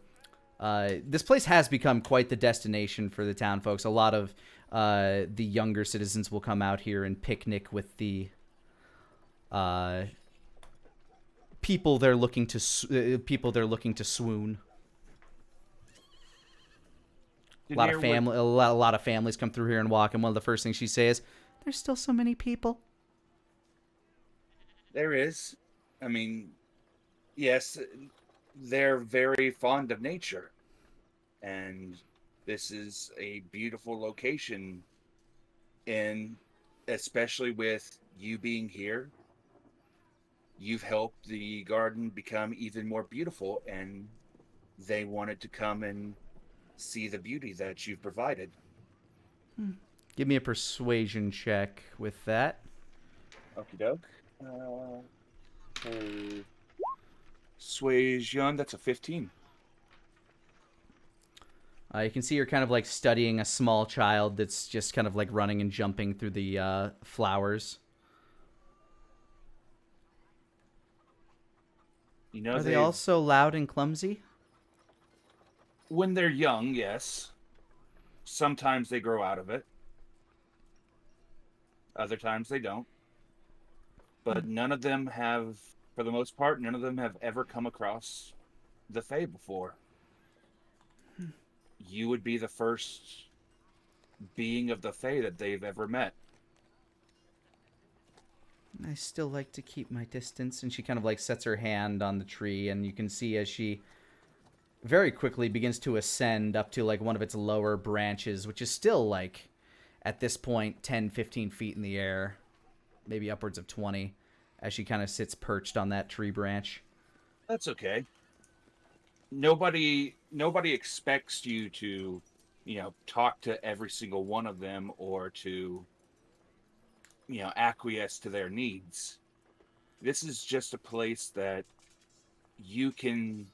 This place has become quite the destination for the town folks. A lot of the younger citizens will come out here and picnic with the people they're looking to swoon. A lot of families come through here and walk, and one of the first things she says, "There's still so many people." There is. I mean, yes, they're very fond of nature. And this is a beautiful location. And especially with you being here, you've helped the garden become even more beautiful. And they wanted to come and see the beauty that you've provided. Give me a persuasion check with that. Okie doke. Persuasion, that's a 15. You can see you're kind of like studying a small child that's just kind of like running and jumping through the flowers. You know, Are they also loud and clumsy? when they're young, yes. Sometimes they grow out of it. Other times they don't. But none of them have, for the most part, none of them have ever come across the Fae before. You would be the first being of the Fae that they've ever met. I still like to keep my distance. And she kind of like sets her hand on the tree, and you can see as she very quickly begins to ascend up to like one of its lower branches, which is still like at this point 10, 15 feet in the air, maybe upwards of 20, as she kind of sits perched on that tree branch. That's okay. Nobody expects you to, talk to every single one of them or to, acquiesce to their needs. This is just a place that you can,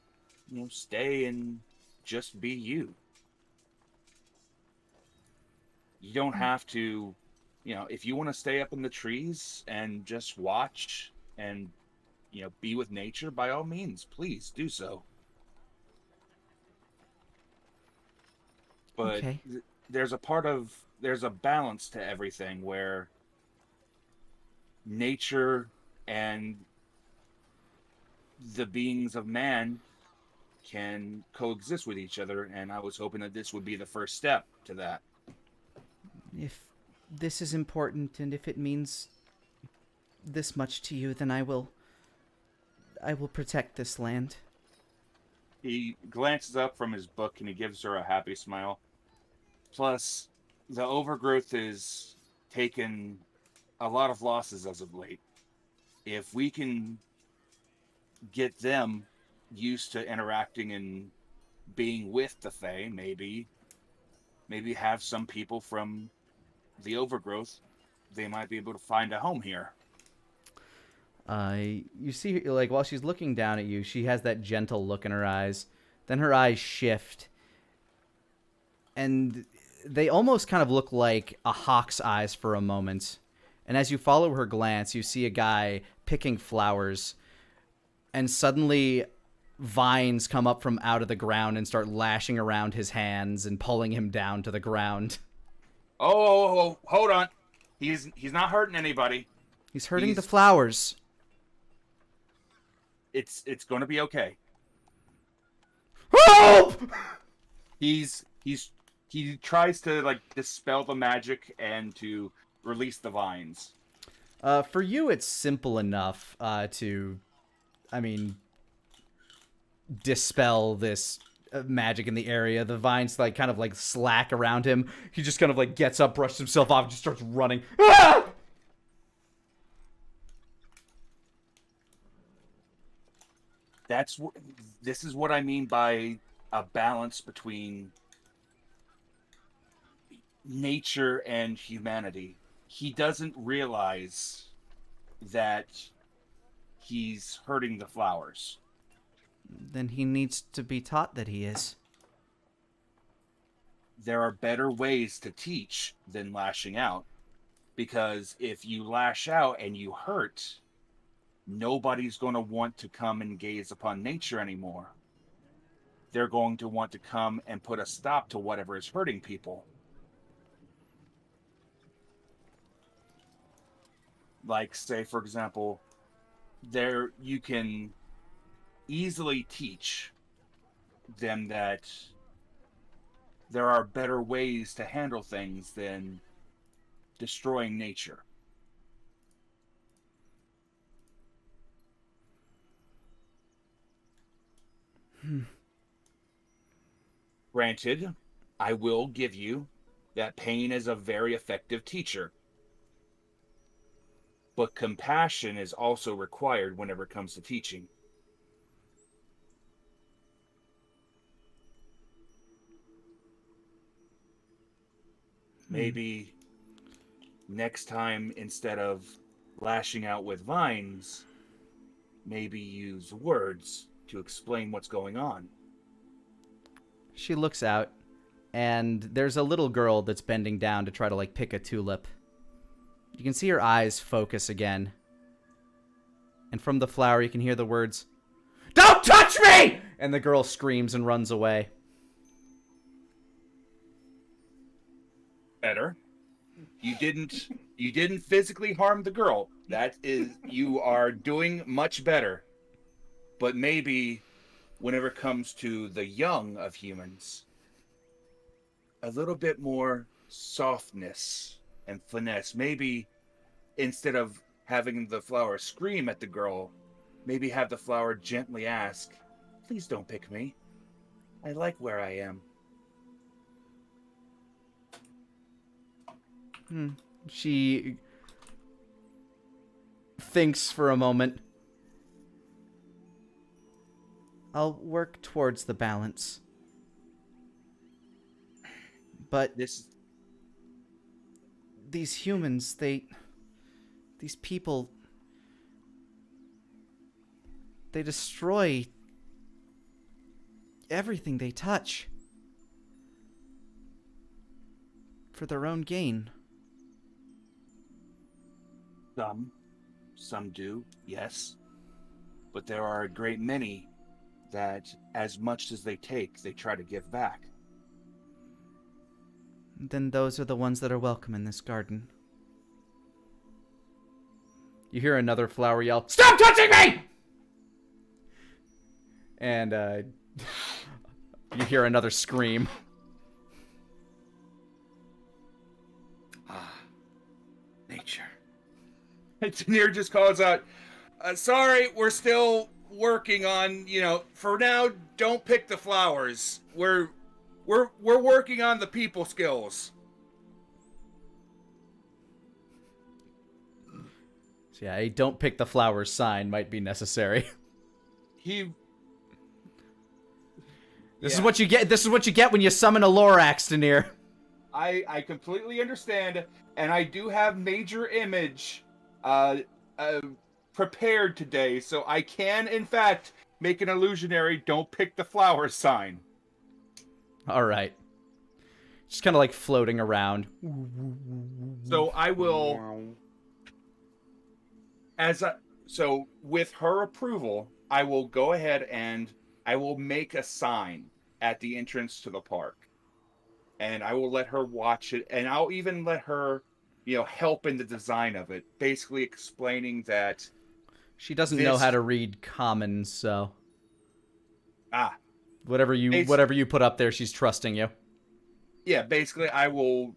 stay and just be you. You don't have to, if you want to stay up in the trees and just watch and, be with nature, by all means, please do so. But Okay. there's a balance to everything where nature and the beings of man can coexist with each other, and I was hoping that this would be the first step to that. If this is important and if it means this much to you, then I will protect this land. He glances up from his book and he gives her a happy smile. Plus, the overgrowth has taken a lot of losses as of late. If we can get them used to interacting and being with the Fae, maybe have some people from the overgrowth, they might be able to find a home here. You see, like, while she's looking down at you, she has that gentle look in her eyes. Then her eyes shift, and they almost kind of look like a hawk's eyes for a moment. And as you follow her glance, you see a guy picking flowers, and suddenly vines come up from out of the ground and start lashing around his hands and pulling him down to the ground. Oh, hold on. He's not hurting anybody. He's hurting the flowers. It's going to be okay. Help! He tries to like dispel the magic and to release the vines. For you, it's simple enough dispel this magic in the area. The vines kind of slack around him. He just kind of gets up, brushes himself off, and just starts running. Ah! This is what I mean by a balance between nature and humanity. He doesn't realize that he's hurting the flowers. Then he needs to be taught that he is. There are better ways to teach than lashing out. Because if you lash out and you hurt, nobody's going to want to come and gaze upon nature anymore. They're going to want to come and put a stop to whatever is hurting people. Like, say, for example, you can easily teach them that there are better ways to handle things than destroying nature. Granted, I will give you that pain is a very effective teacher. But compassion is also required whenever it comes to teaching. Maybe next time, instead of lashing out with vines, maybe use words to explain what's going on. She looks out, and there's a little girl that's bending down to try to pick a tulip. You can see her eyes focus again. And from the flower, you can hear the words, "Don't touch me!" And the girl screams and runs away. Better. You didn't physically harm the girl. You are doing much better. But maybe whenever it comes to the young of humans, a little bit more softness and finesse. Maybe instead of having the flower scream at the girl, maybe have the flower gently ask, "Please don't pick me. I like where I am." She thinks for a moment. I'll work towards the balance. But these humans, these people, they destroy everything they touch for their own gain. Some do, yes. But there are a great many that, as much as they take, they try to give back. then those are the ones that are welcome in this garden. You hear another flower yell, "Stop touching me!" And you hear another scream. Nature. Daenerys just calls out, sorry, we're still working on, for now, don't pick the flowers. We're working on the people skills. So yeah, a "don't pick the flowers" sign might be necessary. This is what you get. This is what you get when you summon a Lorax, Daenerys. I completely understand, and I do have major image prepared today, so I can, in fact, make an illusionary "don't pick the flowers" sign. All right. Just kind of like floating around. So I will, so with her approval, I will go ahead and I will make a sign at the entrance to the park. And I will let her watch it, and I'll even let her, help in the design of it, basically explaining that She doesn't know how to read common, so whatever you put up there, she's trusting you. Yeah, basically I'll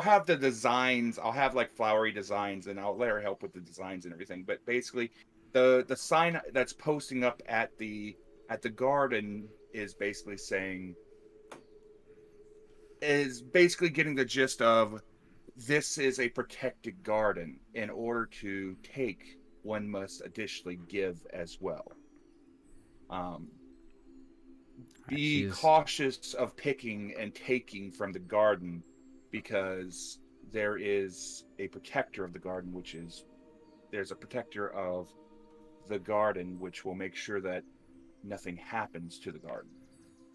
have the designs, I'll have like flowery designs, and I'll let her help with the designs and everything. But basically the sign that's posting up at the garden is basically getting the gist of, this is a protected garden. In order to take, one must additionally give as well. Be cautious of picking and taking from the garden, because there is a protector of the garden, there's a protector of the garden, which will make sure that nothing happens to the garden.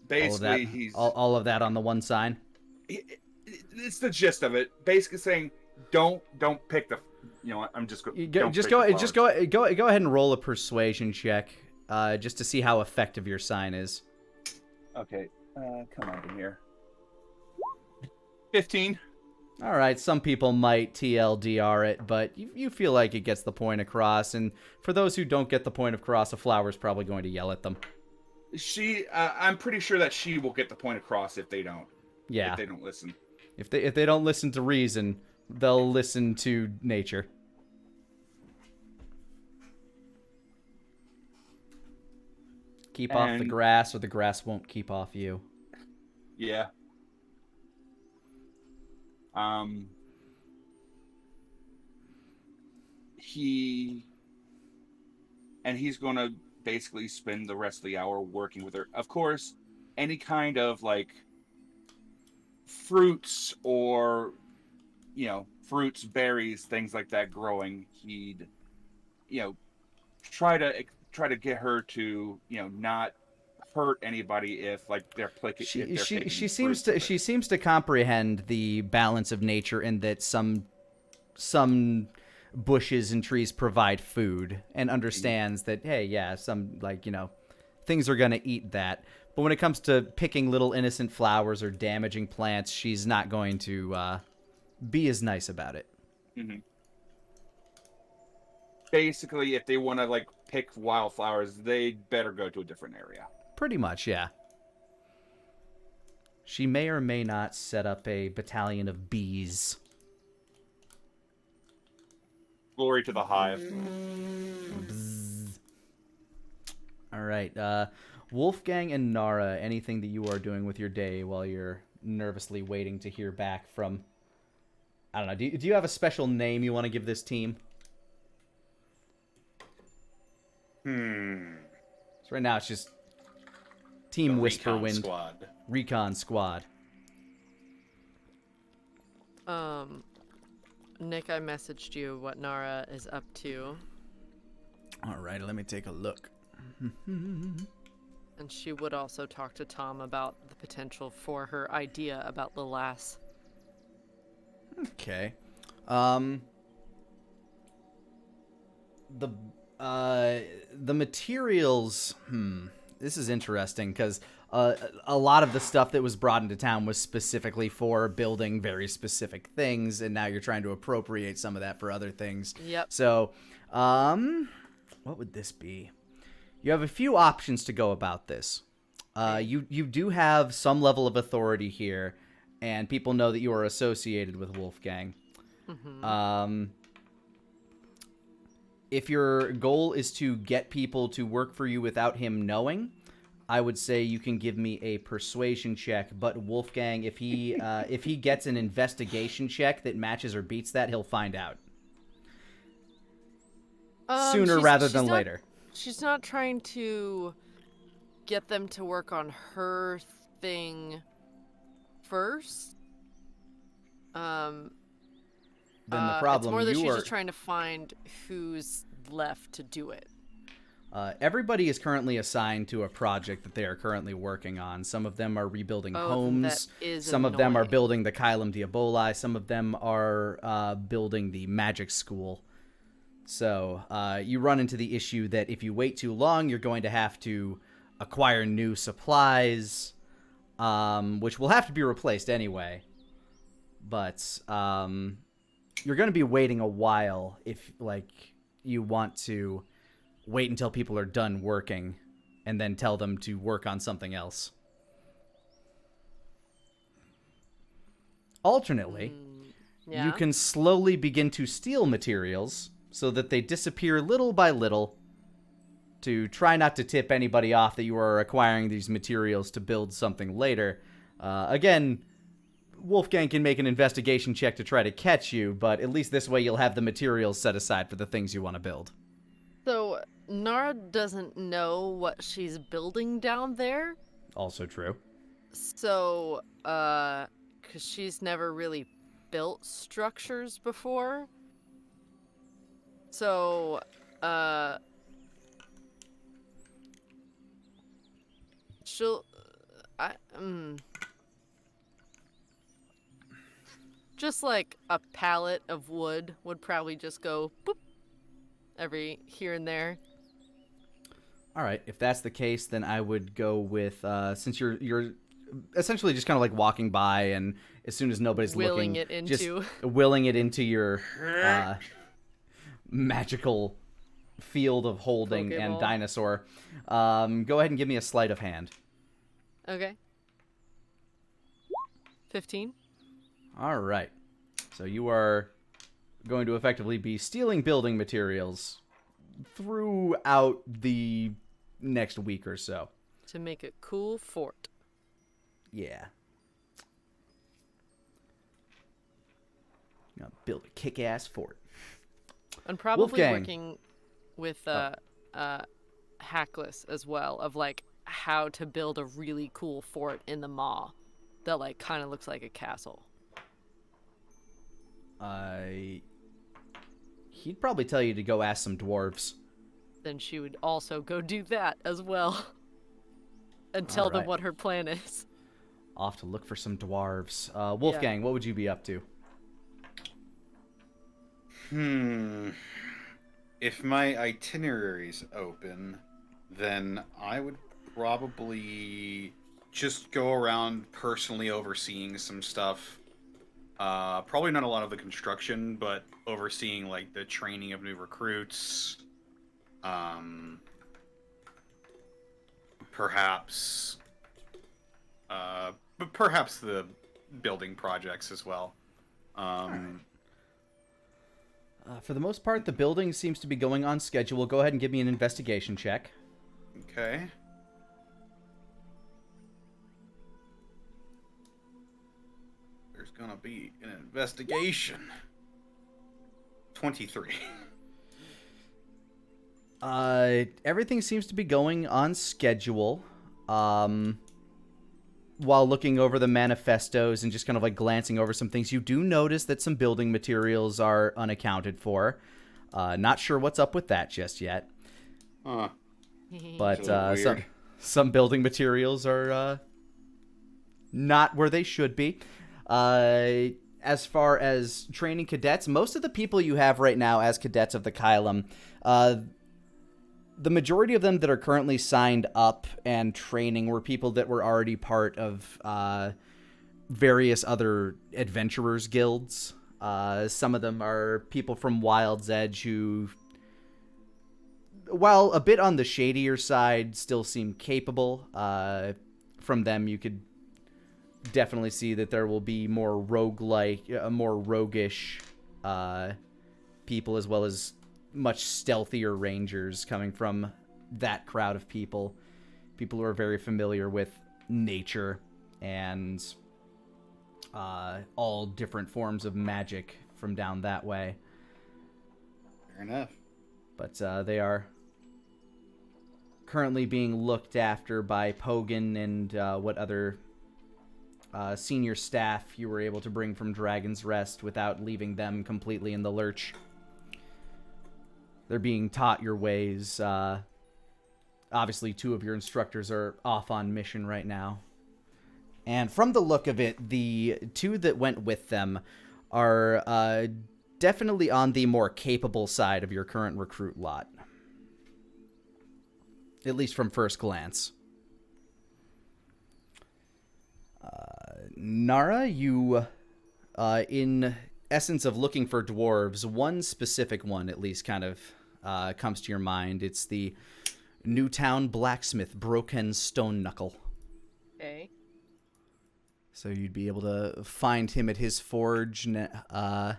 Basically, all of that on the one sign. It's the gist of it. Basically saying, don't pick the. I'm just go. Go ahead and roll a persuasion check, just to see how effective your sign is. Okay, come on in here. 15. All right, some people might TLDR it, but you feel like it gets the point across. And for those who don't get the point across, a flower's probably going to yell at them. I'm pretty sure that she will get the point across if they don't. Yeah. If they don't listen. If they don't listen to reason, they'll listen to nature. Keep off the grass, or the grass won't keep off you. Yeah. He's going to basically spend the rest of the hour working with her. Of course, any kind of like fruits or fruits, berries, things like that growing, he'd try to get her to not hurt anybody if like they're picking. She seems to comprehend the balance of nature, in that some bushes and trees provide food, and understands that, hey, yeah, some things are gonna eat that. But when it comes to picking little innocent flowers or damaging plants, she's not going to be as nice about it. Mm-hmm. Basically, if they want to pick wildflowers, they'd better go to a different area. Pretty much, yeah. She may or may not set up a battalion of bees. Glory to the hive. All right, Wolfgang and Nara, anything that you are doing with your day while you're nervously waiting to hear back from... I don't know, do you have a special name you want to give this team? So right now it's just Team Whisperwind. Recon Squad. Nick, I messaged you what Nara is up to. All right, let me take a look. And she would also talk to Tom about the potential for her idea about the lass. Okay. The materials, this is interesting, because a lot of the stuff that was brought into town was specifically for building very specific things, and now you're trying to appropriate some of that for other things. Yep. So, what would this be? You have a few options to go about this. You do have some level of authority here, and people know that you are associated with Wolfgang. If your goal is to get people to work for you without him knowing, I would say you can give me a persuasion check. But Wolfgang, if he gets an investigation check that matches or beats that, he'll find out sooner rather than later. She's not trying to get them to work on her thing first. Then the problem it's more that you she's are... just trying to find who's left to do it. Everybody is currently assigned to a project that they are currently working on. Some of them are rebuilding homes. Some of them are building the Kylum Diaboli. Some of them are building the magic school. So you run into the issue that if you wait too long, you're going to have to acquire new supplies, which will have to be replaced anyway. But you're going to be waiting a while if, like, you want to wait until people are done working and then tell them to work on something else. Alternately, you can slowly begin to steal materials so that they disappear little by little to try not to tip anybody off that you are acquiring these materials to build something later. Again, Wolfgang can make an investigation check to try to catch you, but at least this way you'll have the materials set aside for the things you want to build. So, Nara doesn't know what she's building down there. Also true. So, because she's never really built structures before. So, she'll, just like a pallet of wood would probably just go boop every here and there. All right, if that's the case, then I would go with since you're essentially just kind of like walking by, and as soon as nobody's looking, just willing it into your magical field of holding Pokeball. And dinosaur. Go ahead and give me a sleight of hand. Okay. 15. All right. So you are going to effectively be stealing building materials throughout the next week or so. To make a cool fort. Yeah. Gonna build a kick-ass fort. And probably Wolfgang. working with Hackles as well, of like how to build a really cool fort in the maw that like kind of looks like a castle. He'd probably tell you to go ask some dwarves. Then she would also go do that as well. And tell them what her plan is. Off to look for some dwarves. Wolfgang, what would you be up to? If my itinerary's open, then I would probably just go around personally overseeing some stuff. Probably not a lot of the construction, but overseeing like the training of new recruits. Perhaps the building projects as well. For the most part, the building seems to be going on schedule. Go ahead and give me an investigation check. Okay. There's gonna be an investigation. 23. Everything seems to be going on schedule. While looking over the manifestos and just kind of like glancing over some things, you do notice that some building materials are unaccounted for. Not sure what's up with that just yet. But some building materials are not where they should be. As far as training cadets, most of the people you have right now as cadets of the Kylum, the majority of them that are currently signed up and training were people that were already part of various other adventurers guilds. Some of them are people from Wild's Edge who, while a bit on the shadier side, still seem capable. From them, you could definitely see that there will be more roguelike, more roguish people, as well as much stealthier rangers coming from that crowd of people. People who are very familiar with nature and all different forms of magic from down that way. Fair enough. But they are currently being looked after by Pogan and what other senior staff you were able to bring from Dragon's Rest without leaving them completely in the lurch. They're being taught your ways. Obviously, 2 of your instructors are off on mission right now. And from the look of it, the 2 that went with them are definitely on the more capable side of your current recruit lot. At least from first glance. Nara, you, in essence of looking for dwarves, one specific one at least kind of comes to your mind. It's the Newtown Blacksmith, Broken Stone Knuckle. Okay. So you'd be able to find him at his forge now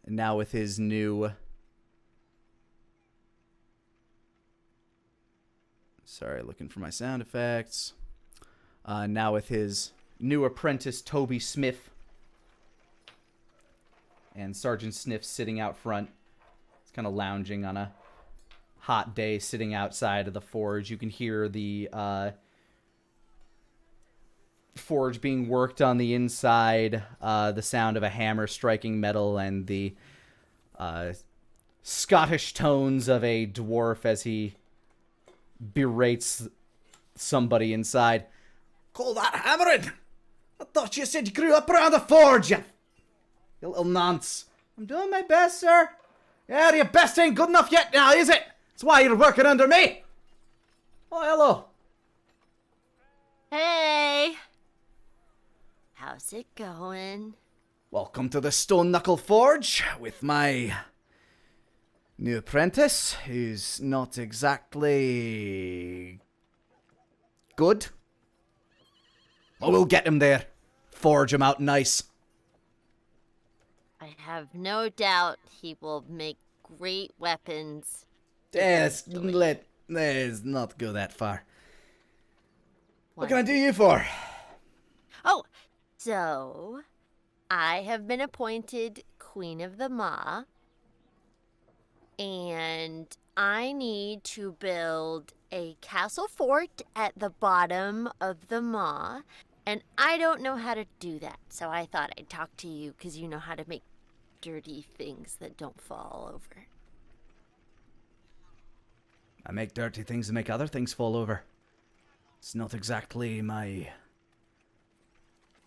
with his new... Sorry, looking for my sound effects. Now with his new apprentice, Toby Smith. And Sergeant Sniff sitting out front. He's kind of lounging on a hot day, sitting outside of the forge. You can hear the forge being worked on the inside, the sound of a hammer striking metal, and the Scottish tones of a dwarf as he berates somebody inside. Call that hammering? I thought you said you grew up around the forge, you little nonce. I'm doing my best, sir. Yeah, your best ain't good enough yet now, is it? That's why you're working under me. Oh, hello. Hey! How's it going? Welcome to the Stone Knuckle Forge with my new apprentice, who's not exactly good. Oh, we'll get him there. Forge him out nice. I have no doubt he will make great weapons. Let's not go that far. What can I do you for? Oh, so I have been appointed Queen of the Maw, and I need to build a castle fort at the bottom of the Maw, and I don't know how to do that, so I thought I'd talk to you because you know how to make dirty things that don't fall over. I make dirty things to make other things fall over. It's not exactly my...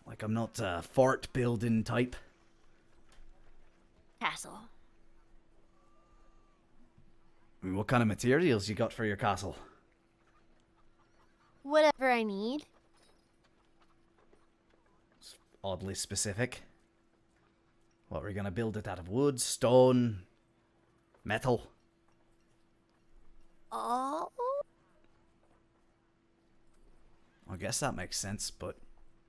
Like, I'm not a fort building type. Castle. I mean, what kind of materials you got for your castle? Whatever I need. It's oddly specific. What, were you gonna build it out of wood, stone, metal? Oh? I guess that makes sense, but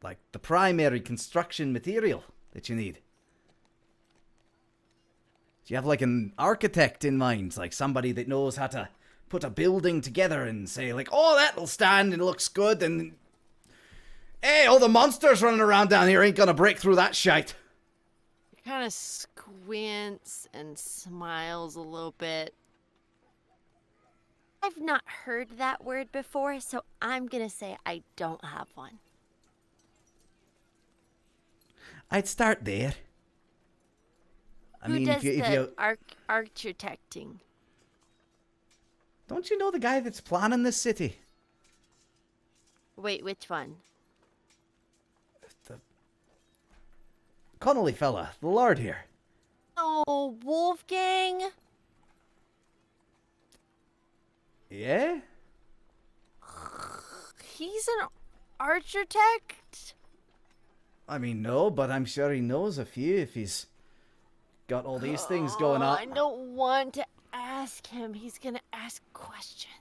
like the primary construction material that you need. Do you have like an architect in mind, like somebody that knows how to put a building together and say like, oh, that'll stand and it looks good, and hey, all the monsters running around down here ain't gonna break through that shite. He kind of squints and smiles a little bit. I've not heard that word before, so I'm gonna say I don't have one. I'd start there. Who does the architecting? Don't you know the guy that's planning this city? Wait, which one? The Connolly fella, the lord here. Oh, Wolfgang? Yeah? He's an architect? I mean, no, but I'm sure he knows a few if he's got all these things going on. I don't want to ask him. He's gonna ask questions.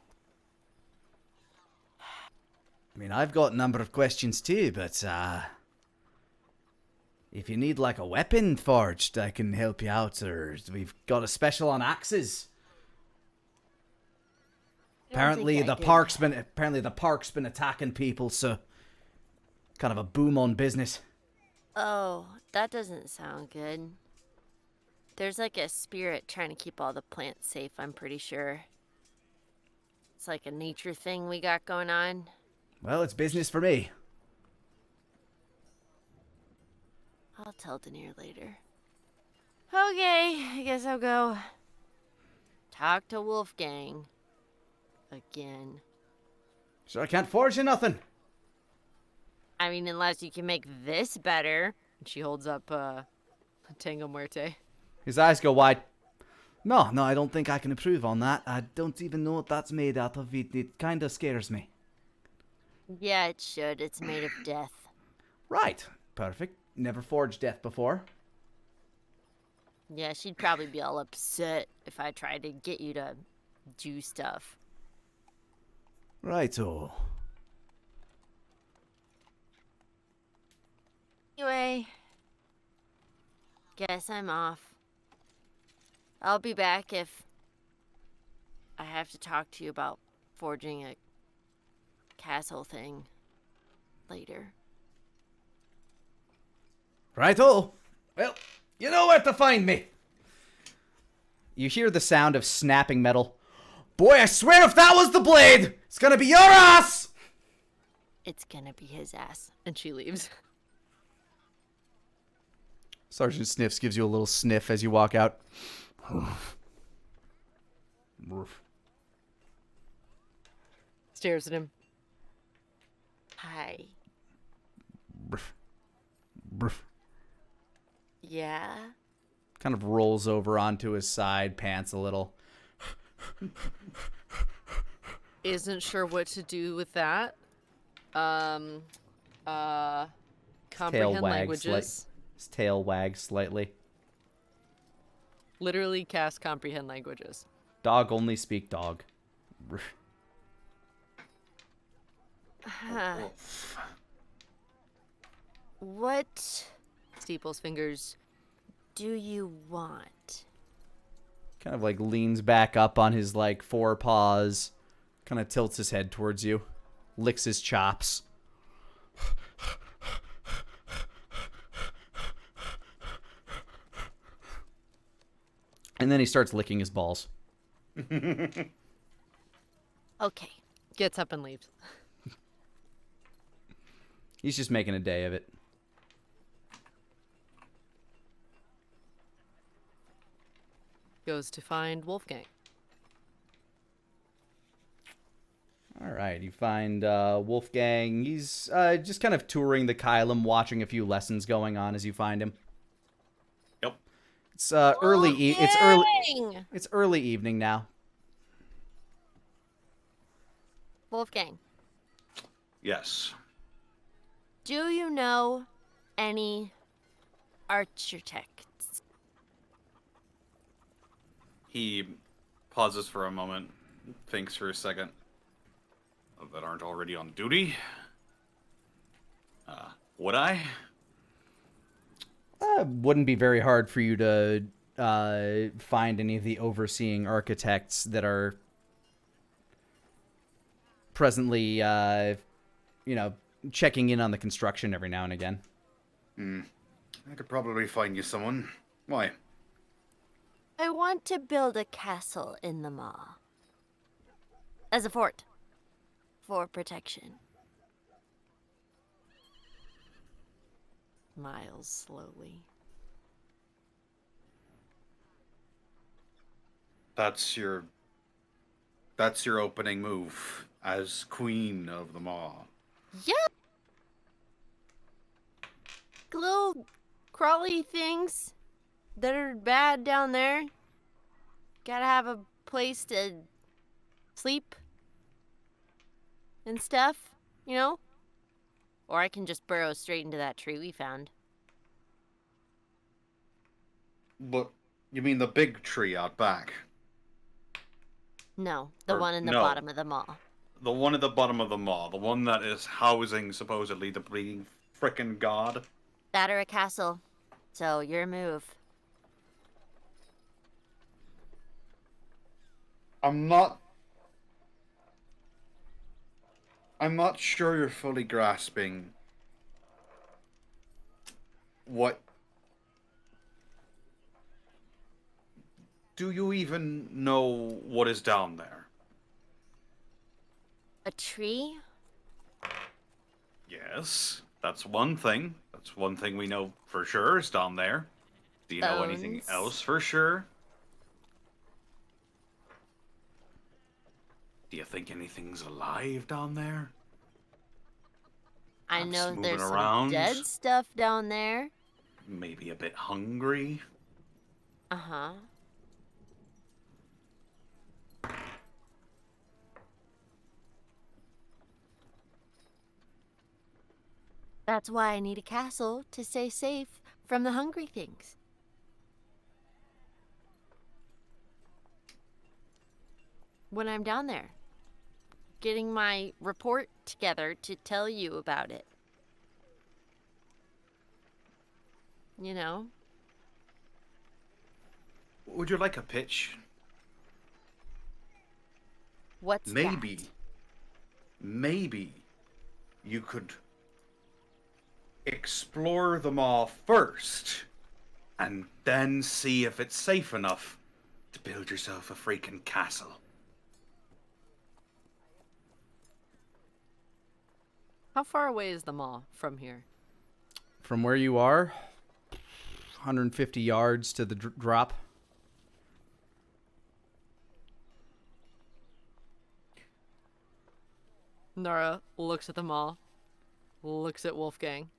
I mean, I've got a number of questions too, but, if you need, like, a weapon forged, I can help you out, or we've got a special on axes. Apparently the park's been attacking people, so kind of a boom on business. Oh, that doesn't sound good. There's like a spirit trying to keep all the plants safe, I'm pretty sure. It's like a nature thing we got going on. Well, it's business for me. I'll tell Denier later. Okay, I guess I'll go talk to Wolfgang again. So I can't forge you nothing. I mean, unless you can make this better. She holds up Tango Muerte. His eyes go wide. No, I don't think I can improve on that. I don't even know what that's made out of. It kind of scares me. Yeah, it should. It's made of death. Right. Perfect. Never forged death before. Yeah, she'd probably be all upset if I tried to get you to do stuff. Righto. Anyway, guess I'm off. I'll be back if I have to talk to you about forging a castle thing later. Righto. Well, you know where to find me. You hear the sound of snapping metal. Boy, I swear if that was the blade, it's gonna be your ass! It's gonna be his ass. And she leaves. Sergeant Sniffs gives you a little sniff as you walk out. Stares at him. Hi. Yeah? Kind of rolls over onto his side, pants a little. Isn't sure what to do with that. Comprehend languages. His tail wags slightly. Literally cast comprehend languages. Dog only speak dog. What Steeple's fingers. do you want? Kind of like leans back up on his like forepaws. Kind of tilts his head towards you. Licks his chops. And then he starts licking his balls. Okay. Gets up and leaves. He's just making a day of it. Goes to find Wolfgang. All right, you find Wolfgang. He's just kind of touring the Kylum, watching a few lessons going on as you find him. Yep. It's early. It's early evening now. Wolfgang, Yes. do you know any architects? He pauses for a moment, thinks for a second. That aren't already on duty? Would I? Wouldn't be very hard for you to find any of the overseeing architects that are presently, checking in on the construction every now and again. I could probably find you someone. Why? I want to build a castle in the Maw. As a fort. For protection. Miles slowly. That's your opening move as Queen of the Maw. Yep. Little crawly things that are bad down there. Gotta have a place to sleep and stuff, you know? Or I can just burrow straight into that tree we found. But you mean the big tree out back? No, the Or one in the no. bottom of the mall. The one at the bottom of the mall. The one that is housing, supposedly, the bleeding frickin' god. That or a castle. So, your move. I'm not sure you're fully grasping what... Do you even know what is down there? A tree? Yes, that's one thing. That's one thing we know for sure is down there. Do you know anything Bones. else for sure? Do you think anything's alive down there? I Perhaps know moving there's around? some dead stuff down there. Maybe a bit hungry? Uh-huh. That's why I need a castle to stay safe from the hungry things. When I'm down there, getting my report together to tell you about it. You know? Would you like a pitch? What's Maybe you could explore them all first and then see if it's safe enough to build yourself a freaking castle. How far away is the mall from here? From where you are, 150 yards to the drop. Nara looks at the mall, looks at Wolfgang,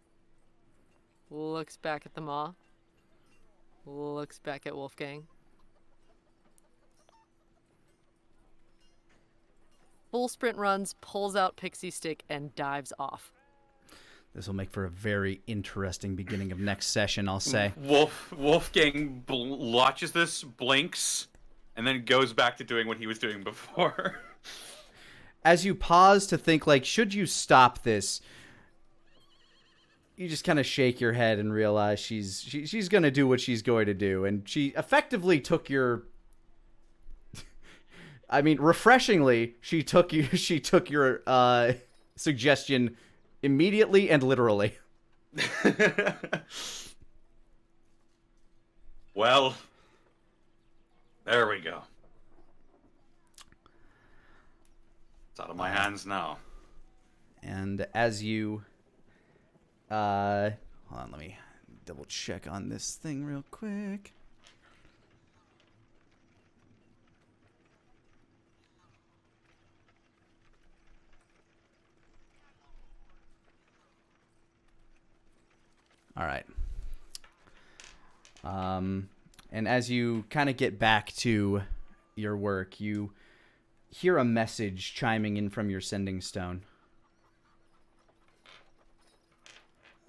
looks back at the mall, looks back at Wolfgang. Full sprint runs, pulls out Pixie Stick, and dives off. This will make for a very interesting beginning of next session, I'll say. Wolfgang watches this, blinks, and then goes back to doing what he was doing before. As you pause to think, like, should you stop this? You just kind of shake your head and realize she's going to do what she's going to do. And she effectively took your... I mean, refreshingly, she took your suggestion immediately and literally. Well, there we go. It's out of my hands now. And as you... hold on, let me double check on this thing real quick. All right. And as you kind of get back to your work, you hear a message chiming in from your sending stone.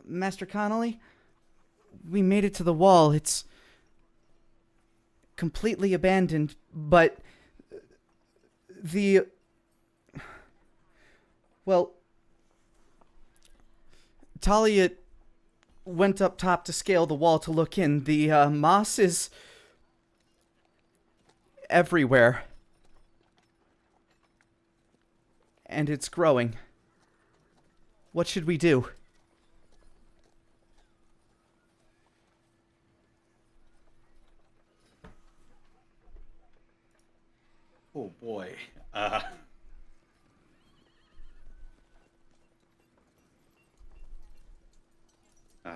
Master Connolly, we made it to the wall. It's completely abandoned, but well, Talia went up top to scale the wall to look in. The moss is everywhere. And it's growing. What should we do? Oh boy.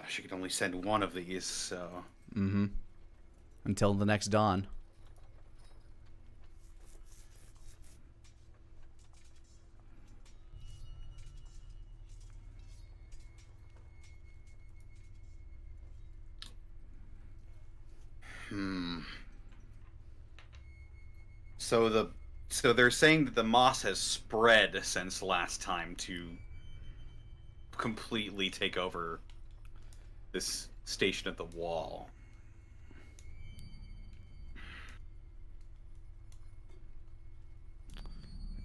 She could only send one of these, so... Mm-hmm. Until the next dawn. So the So they're saying that the moss has spread since last time to completely take over this station at the wall.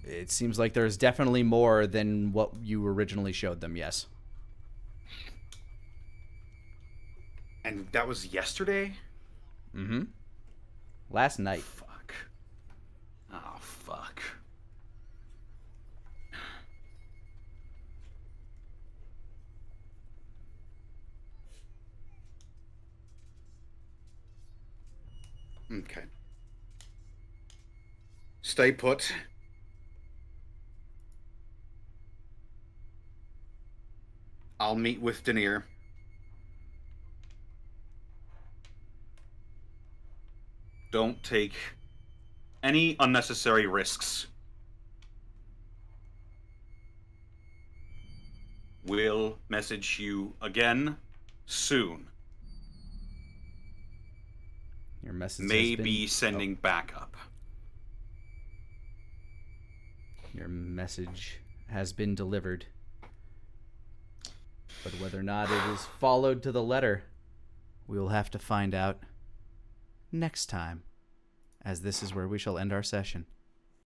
It seems like there's definitely more than what you originally showed them, yes. And that was yesterday? Mm-hmm. Last night. Fuck. Oh, fuck. Okay. Stay put. I'll meet with Denier. Don't take any unnecessary risks. We'll message you again soon. Your message Maybe sending backup. Your message has been delivered. But whether or not it is followed to the letter, we will have to find out next time, as this is where we shall end our session.